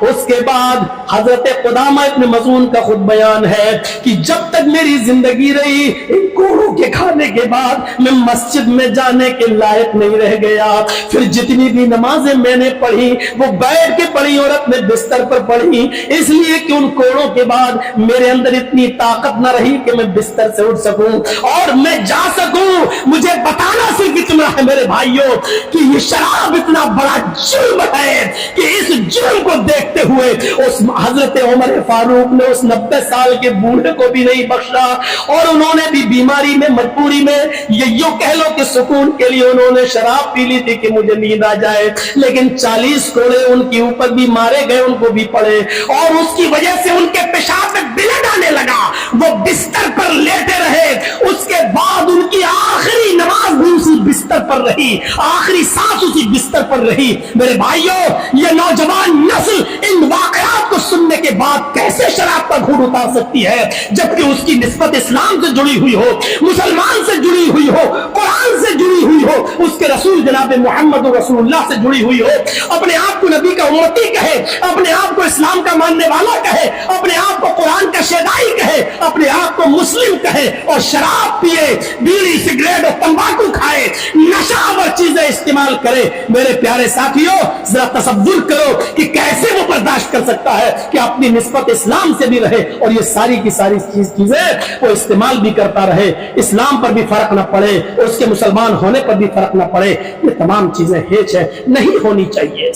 اس کے بعد حضرت قدامہ ابن مظعون کا خود بیان ہے کہ جب تک میری زندگی رہی ان کوڑوں کے کھانے کے بعد میں مسجد میں جانے کے لائق نہیں رہ گیا. پھر جتنی بھی نمازیں میں نے پڑھی وہ بیٹھ کے پڑھی اور اپنے بستر پر پڑھی, اس لیے کہ ان کوڑوں کے بعد میرے اندر اتنی طاقت نہ رہی کہ میں بستر سے اٹھ سکوں اور میں جا سکوں. مجھے بتانا صرف اتنا ہے میرے بھائیوں کہ یہ شراب اتنا بڑا جرم ہے کہ اس جرم کو دیکھتے ہوئے اس حضرت عمر فاروق نے اس 90 سال کے بوڑھے کو بھی نہیں بخشا, اور انہوں نے بھی بیماری میں مجبوری میں یہ یوں کہہ لو کہ سکون کے لیے انہوں نے شراب پی لی تھی کہ مجھے نیند آ جائے, لیکن 40 کوڑے ان کے اوپر بھی مارے گئے, ان کو بھی پڑے, اور اس کی وجہ سے ان کے پیشاب میں بلڈ آنے لگا. وہ بستر پر لیٹے رہے, اس کے بعد ان کی آخری نماز بھی اسی بستر پر رہی, آخری سانس اسی بستر پر رہی. میرے بھائیوں, یہ نوجوان نسل ان واقعات کو سننے کے بعد کیسے شراب کا گھوٹ اتار سکتی ہے جبکہ اس کی نسبت اسلام سے جڑی ہوئی ہو, مسلمان سے جڑی ہوئی ہو, قرآن سے جڑی ہوئی ہو, اس کے رسول جناب محمد رسول اللہ سے جڑی ہوئی ہو, اپنے آپ کو نبی کا امتی کہے, اپنے آپ کو اسلام کا ماننے والا کہے, اپنے آپ کو قرآن کا شیدائی کہے, اپنے آپ کو مسلم کہے, اور شراب پیے, بیڑی سگریٹ اور تمباکو کھائے, نشہ آور چیزیں استعمال کرے. میرے پیارے ساتھیوں, ذرا تصور کرو کہ کیسے وہ برداشت کر سکتا ہے کہ اپنی نسبت اسلام سے بھی رہے اور یہ ساری کی ساری چیزیں وہ استعمال بھی کرتا رہے, اسلام پر بھی فرق نہ پڑے, اس کے مسلمان ہونے پر بھی فرق نہ پڑے. یہ تمام چیزیں ہیچ ہے, نہیں ہونی چاہیے.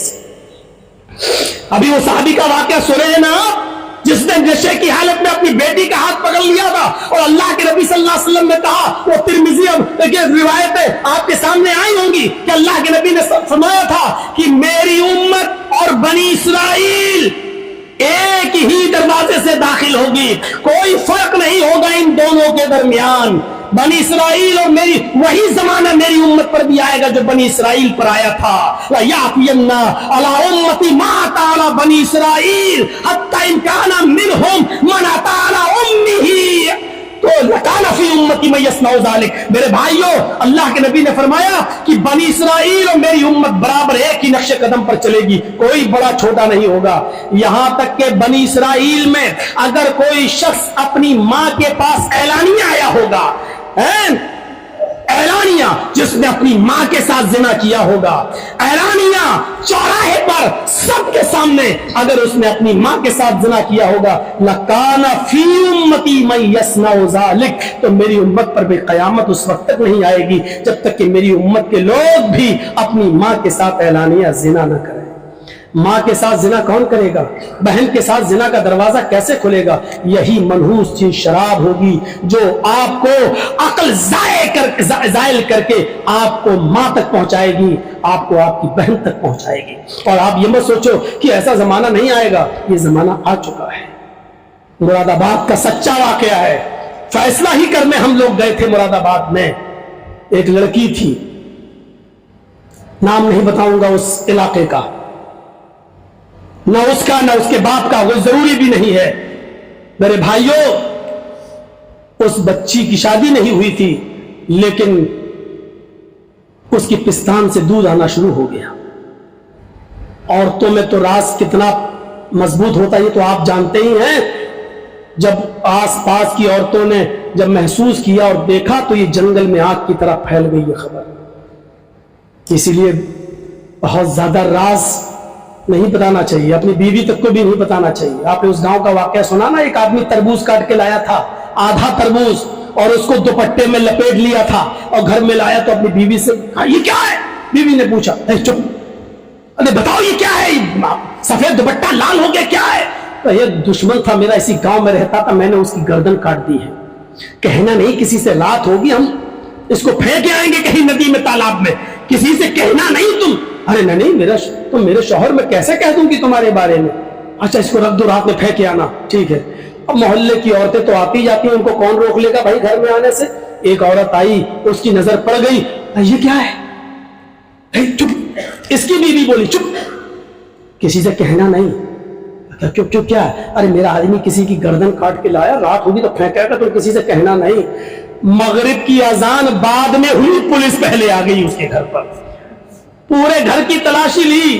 ابھی وہ صحابی کا واقعہ سنے نا, جس نے نشے کی حالت میں اپنی بیٹی کا ہاتھ پکڑ لیا تھا اور اللہ کے نبی صلی اللہ علیہ وسلم نے کہا, وہ ترمذی کی روایتیں آپ کے سامنے آئی ہوں گی کہ اللہ کے نبی نے فرمایا تھا کہ میری امت اور بنی اسرائیل ایک ہی دروازے سے داخل ہوگی, کوئی فرق نہیں ہوگا ان دونوں کے درمیان. بنی اسرائیل اور میری وہی زمانہ میری امت پر بھی آئے گا جو بنی اسرائیل پر آیا تھا. وَيَأْتِيَنَّ عَلَىٰ أُمَّتِي مَا أَتَىٰ عَلَىٰ بَنِي إِسْرَائِيلَ حَتَّىٰ إِنْ كَانَ مِنْهُمْ مَنْ أَتَىٰ عَلَىٰ أُمِّهِ تو لَكَانَ فِي أُمَّتِي مَن يَصْنَعُ ذَٰلِكَ. میرے بھائیوں, اللہ کے نبی نے فرمایا کہ بنی اسرائیل اور میری امت برابر ایک ہی نقش قدم پر چلے گی, کوئی بڑا چھوٹا نہیں ہوگا. یہاں تک کہ بنی اسرائیل میں اگر کوئی شخص اپنی ماں کے پاس اعلانیہ آیا ہوگا, اعلانیہ جس نے اپنی ماں کے ساتھ زنا کیا ہوگا, اعلانیہ چوراہے پر سب کے سامنے نے اگر اس نے اپنی ماں کے ساتھ زنا کیا ہوگا لکان فی امتی من یصنع ذلک، تو میری امت پر بھی قیامت اس وقت تک نہیں آئے گی جب تک کہ میری امت کے لوگ بھی اپنی ماں کے ساتھ اعلانیہ زنا نہ کریں۔ ماں کے ساتھ زنا کون کرے گا؟ بہن کے ساتھ زنا کا دروازہ کیسے کھلے گا؟ یہی منحوس چیز شراب ہوگی جو آپ کو عقل زائل کر کے آپ کو ماں تک پہنچائے گی، آپ کو آپ کی بہن تک پہنچائے گی۔ اور آپ یہ مت سوچو کہ ایسا زمانہ نہیں آئے گا، یہ زمانہ آ چکا ہے۔ مراد آباد کا سچا واقعہ ہے، فیصلہ ہی کرنے ہم لوگ گئے تھے مراد آباد میں، ایک لڑکی تھی، نام نہیں بتاؤں گا اس علاقے کا، نہ اس کا نہ اس کے باپ کا، وہ ضروری بھی نہیں ہے۔ میرے بھائیوں، اس بچی کی شادی نہیں ہوئی تھی لیکن اس کی پستان سے دودھ آنا شروع ہو گیا۔ عورتوں میں تو راز کتنا مضبوط ہوتا ہے یہ تو آپ جانتے ہی ہیں۔ جب آس پاس کی عورتوں نے جب محسوس کیا اور دیکھا تو یہ جنگل میں آگ کی طرح پھیل گئی یہ خبر۔ اسی لیے بہت زیادہ راز نہیں بتانا چاہیے، اپنی بیوی تک کو بھی نہیں بتانا چاہیے۔ آپ نے اس گاؤں کا واقعہ سنا نا، ایک آدمی تربوز کاٹ کے لایا تھا، آدھا تربوز، اور اس کو دوپٹے میں لپیٹ لیا تھا اور گھر میں لایا تو اپنی بیوی سے کہا یہ کیا ہے؟ بیوی نے پوچھا چپ، ارے بتاؤ یہ کیا ہے؟ سفید دوپٹہ لال ہو گیا، کیا ہے؟ تو یہ دشمن تھا میرا، اسی گاؤں میں رہتا تھا، میں نے اس کی گردن کاٹ دی ہے۔ کہنا نہیں کسی سے، رات ہوگی ہم اس کو پھینک آئیں گے کہیں ندی میں تالاب میں، کسی سے کہنا نہیں تم۔ ارے نہیں تم میرے شوہر میں کیسے کہہ دوں گی تمہارے بارے میں؟ اچھا اس کو رکھ دو، رات میں پھینک آنا، ٹھیک ہے۔ اب محلے کی عورتیں تو آتی جاتی ہیں، ان کو کون روک لے گا بھائی گھر میں آنے سے؟ ایک عورت آئی، اس کی نظر پڑ گئی، یہ کیا ہے؟ چپ، اس کی بیوی بولی چپ، کسی سے کہنا نہیں۔ چپ چپ کیا ہے؟ ارے میرا آدمی کسی کی گردن کاٹ کے لایا، رات ہوگی تو پھینکے گا، تو کسی سے کہنا نہیں۔ مغرب کی اذان بعد میں ہوئی، پولیس پہلے آ گئی اس کے گھر پر، پورے گھر کی تلاشی لی،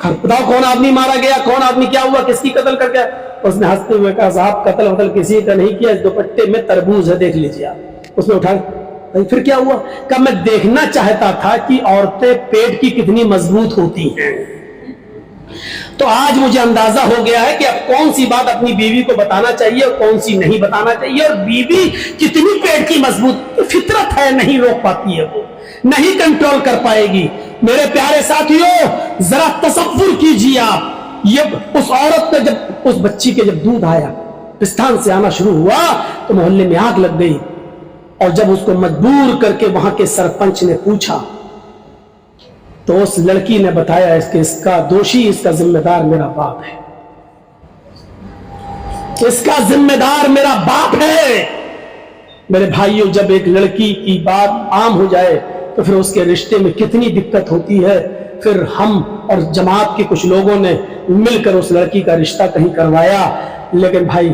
بتاؤ کون آدمی مارا گیا، کون آدمی کیا ہوا، کس کی قتل کر گیا؟ اس نے ہنستے ہوئے کہا صاحب قتل وتل کسی کا نہیں کیا، اس دوپٹے میں تربوز ہے دیکھ لیجیے آپ۔ اس نے اٹھایا، پھر کیا ہوا؟ کہ میں دیکھنا چاہتا تھا کہ عورتیں پیٹ کی کتنی مضبوط ہوتی ہیں، تو آج مجھے اندازہ ہو گیا ہے کہ اب کون سی بات اپنی بیوی کو بتانا چاہیے اور کون سی نہیں بتانا چاہیے، اور بیوی کتنی پیٹ کی مضبوط، فطرت ہے، نہیں روک پاتی ہے، وہ نہیں کنٹرول کر پائے گی۔ میرے پیارے ساتھیوں، ذرا تصور کیجیے آپ، یہ اس عورت کا جب اس بچی کے جب دودھ آیا، پستان سے آنا شروع ہوا تو محلے میں آگ لگ گئی، اور جب اس کو مجبور کر کے وہاں کے سرپنچ نے پوچھا تو اس لڑکی نے بتایا اس کا دوشی، اس کا ذمہ دار میرا باپ ہے، اس کا ذمہ دار میرا باپ ہے۔ میرے بھائیوں، جب ایک لڑکی کی بات عام ہو جائے تو پھر اس کے رشتے میں کتنی دقت ہوتی ہے۔ پھر ہم اور جماعت کے کچھ لوگوں نے مل کر اس لڑکی کا رشتہ کہیں کروایا، لیکن بھائی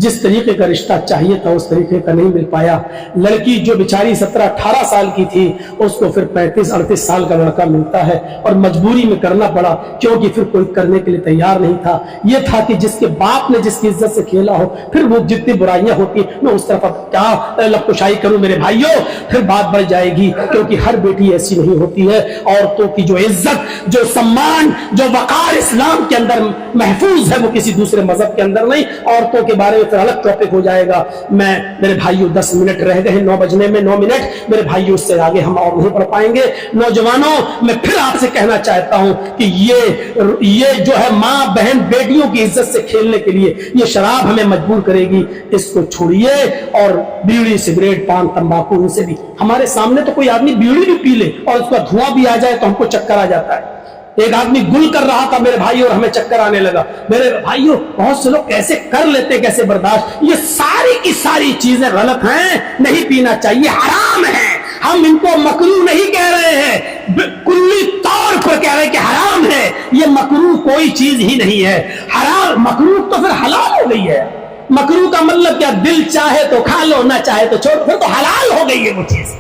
جس طریقے کا رشتہ چاہیے تھا اس طریقے کا نہیں مل پایا۔ لڑکی جو بیچاری 17-18 سال کی تھی، اس کو پھر 35-38 سال کا لڑکا ملتا ہے، اور مجبوری میں کرنا پڑا کیونکہ پھر کوئی کرنے کے لیے تیار نہیں تھا۔ یہ تھا کہ جس کے باپ نے جس کی عزت سے کھیلا ہو، پھر وہ جتنی برائیاں ہوتی ہیں میں اس طرف اب کیا لبکشائی کروں میرے بھائیوں، پھر بات بڑھ جائے گی، کیونکہ ہر بیٹی ایسی نہیں ہوتی ہے۔ عورتوں کی جو عزت، جو سمان، جو وقار اسلام کے اندر محفوظ ہے وہ کسی دوسرے مذہب کے اندر نہیں۔ عورتوں کے بارے میں پھر الگ ٹاپک ہو جائے گا۔ میں میرے بھائیوں 10 منٹ رہ گئے ہیں، 9 بجنے میں 9 منٹ، میرے بھائیوں اس سے آگے ہم اور نہیں پڑھ پائیں گے۔ نوجوانوں، میں پھر آپ سے کہنا چاہتا ہوں کہ یہ جو ہے ماں بہن بیٹیوں کی عزت سے کھیلنے کے لیے یہ شراب ہمیں مجبور کرے گی، اس کو چھوڑیے۔ اور بیڑی سگریٹ پان تمباکو، ان سے بھی ہمارے سامنے تو کوئی آدمی بیڑی بھی پی لے اور اس کا دھواں بھی آ جائے تو ہم کو چکر آ جاتا ہے۔ ایک آدمی گل کر رہا تھا میرے بھائی اور ہمیں چکر آنے لگا۔ میرے بھائیوں، بہت سے لوگ کیسے کر لیتے، کیسے برداشت، یہ ساری کی ساری چیزیں غلط ہیں، نہیں پینا چاہیے، حرام ہے۔ ہم ان کو مکروہ نہیں کہہ رہے ہیں، کلی طور پر کہہ رہے ہیں کہ حرام ہے۔ یہ مکروہ کوئی چیز ہی نہیں ہے، حرام مکروہ تو پھر حلال ہو گئی ہے۔ مکروہ کا مطلب کیا؟ دل چاہے تو کھا لو، نہ چاہے تو چھوڑ، پھر تو حلال ہو گئی ہے وہ چیز،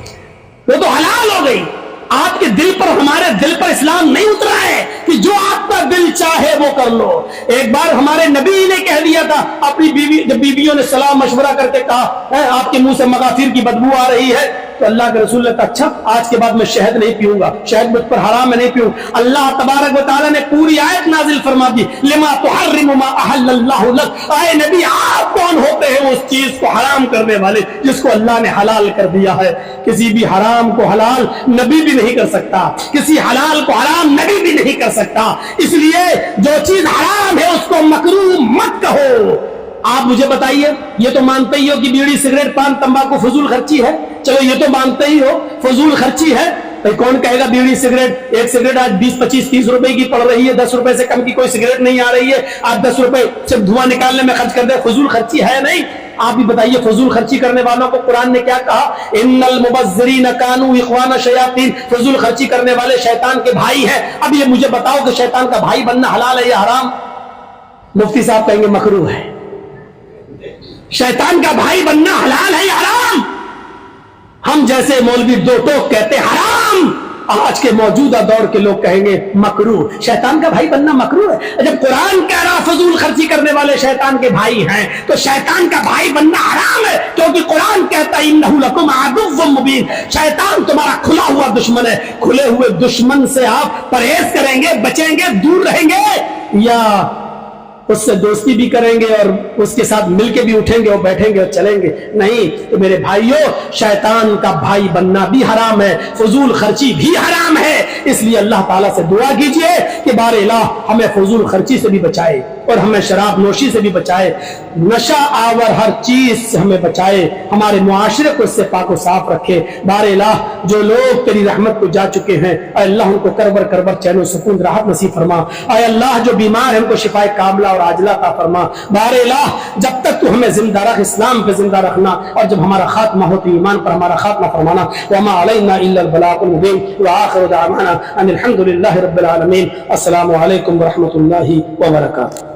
وہ تو حلال ہو گئی۔ آپ کے دل پر، ہمارے دل پر اسلام نہیں اترا ہے کہ جو آپ کا دل چاہے وہ کر لو۔ ایک بار ہمارے نبی نے کہہ دیا تھا اپنی بیوی، جب بیویوں نے صلاح مشورہ کر کے کہا آپ کے منہ سے مغافیر کی بدبو آ رہی ہے، تو اللہ کے رسول نے کہا اچھا آج کے بعد میں شہد نہیں پیوں گا, شہد مجھ پر حرام, میں نہیں پیوں. اللہ تبارک و تعالیٰ نے پوری آیت نازل فرما دی, لما تحرم ما احل اللہ لک, اے نبی آپ کون ہوتے ہیں اس چیز کو حرام کرنے والے جس کو اللہ نے حلال کر دیا ہے. کسی بھی حرام کو حلال نبی بھی نہیں کر سکتا, کسی حلال کو حرام نبی بھی نہیں کر سکتا. اس لیے جو چیز حرام ہے اس کو مکروہ مت کہو. آپ مجھے بتائیے, یہ تو مانتے ہی ہو کہ بیڑی سگریٹ پان تمباکو فضول خرچی ہے, چلو یہ تو مانتے ہی ہو فضول خرچی ہے. بھائی کون کہے گا بیڑی سگریٹ, ایک سگریٹ آج 20 25 30 روپے کی پڑ رہی ہے, 10 روپے سے کم کی کوئی سگریٹ نہیں آ رہی ہے, آپ 10 روپے صرف دھواں نکالنے میں خرچ کر دیں, فضول خرچی ہے نہیں؟ آپ بھی بتائیے فضول خرچی کرنے والوں کو قرآن نے کیا کہا, ان المبذرین کانوا اخوان الشیاطین, فضول خرچی کرنے والے شیطان کے بھائی ہیں. اب یہ مجھے بتاؤ کہ شیطان کا بھائی بننا حلال ہے یا حرام؟ مفتی صاحب کہیں گے مکروہ ہے. شیطان کا بھائی بننا حلال ہے یا حرام؟ ہم جیسے مولوی دو ٹوک کہتے حرام, آج کے موجودہ دور کے لوگ کہیں گے مکروہ. شیطان کا بھائی بننا مکروہ ہے؟ جب قرآن کہہ رہا فضول خرچی کرنے والے شیطان کے بھائی ہیں تو شیطان کا بھائی بننا حرام ہے, کیونکہ قرآن کہتا ہے انہ لکم عدو مبین, شیطان تمہارا کھلا ہوا دشمن ہے. کھلے ہوئے دشمن سے آپ پرہیز کریں گے, بچیں گے, دور رہیں گے, یا اس سے دوستی بھی کریں گے اور اس کے ساتھ مل کے بھی اٹھیں گے اور بیٹھیں گے اور چلیں گے؟ نہیں. تو میرے بھائیوں, شیطان کا بھائی بننا بھی حرام ہے, فضول خرچی بھی حرام ہے. اس لیے اللہ تعالیٰ سے دعا کیجئے کہ بار الہ ہمیں فضول خرچی سے بھی بچائے اور ہمیں شراب نوشی سے بھی بچائے, نشہ آور ہر چیز سے ہمیں بچائے, ہمارے معاشرے کو اس سے پاک و صاف رکھے. بار الہ جو لوگ تیری رحمت کو جا چکے ہیں, اے اللہ ان کو کربر کربر چین و سکون راحت نصیب فرما. اے اللہ جو بیمار ہیں ان کو شفائے کاملہ اور عاجلہ عطا فرما. بار الہ جب تک تو ہمیں زندہ رکھ, اسلام پہ زندہ رکھنا, اور جب ہمارا خاتمہ ہو تو ایمان پر ہمارا خاتمہ فرمانا. وما علینا الا البلاغ المبین, وآخر دعوانا ان الحمد للہ رب العالمین. السلام علیکم ورحمۃ اللہ وبرکاتہ.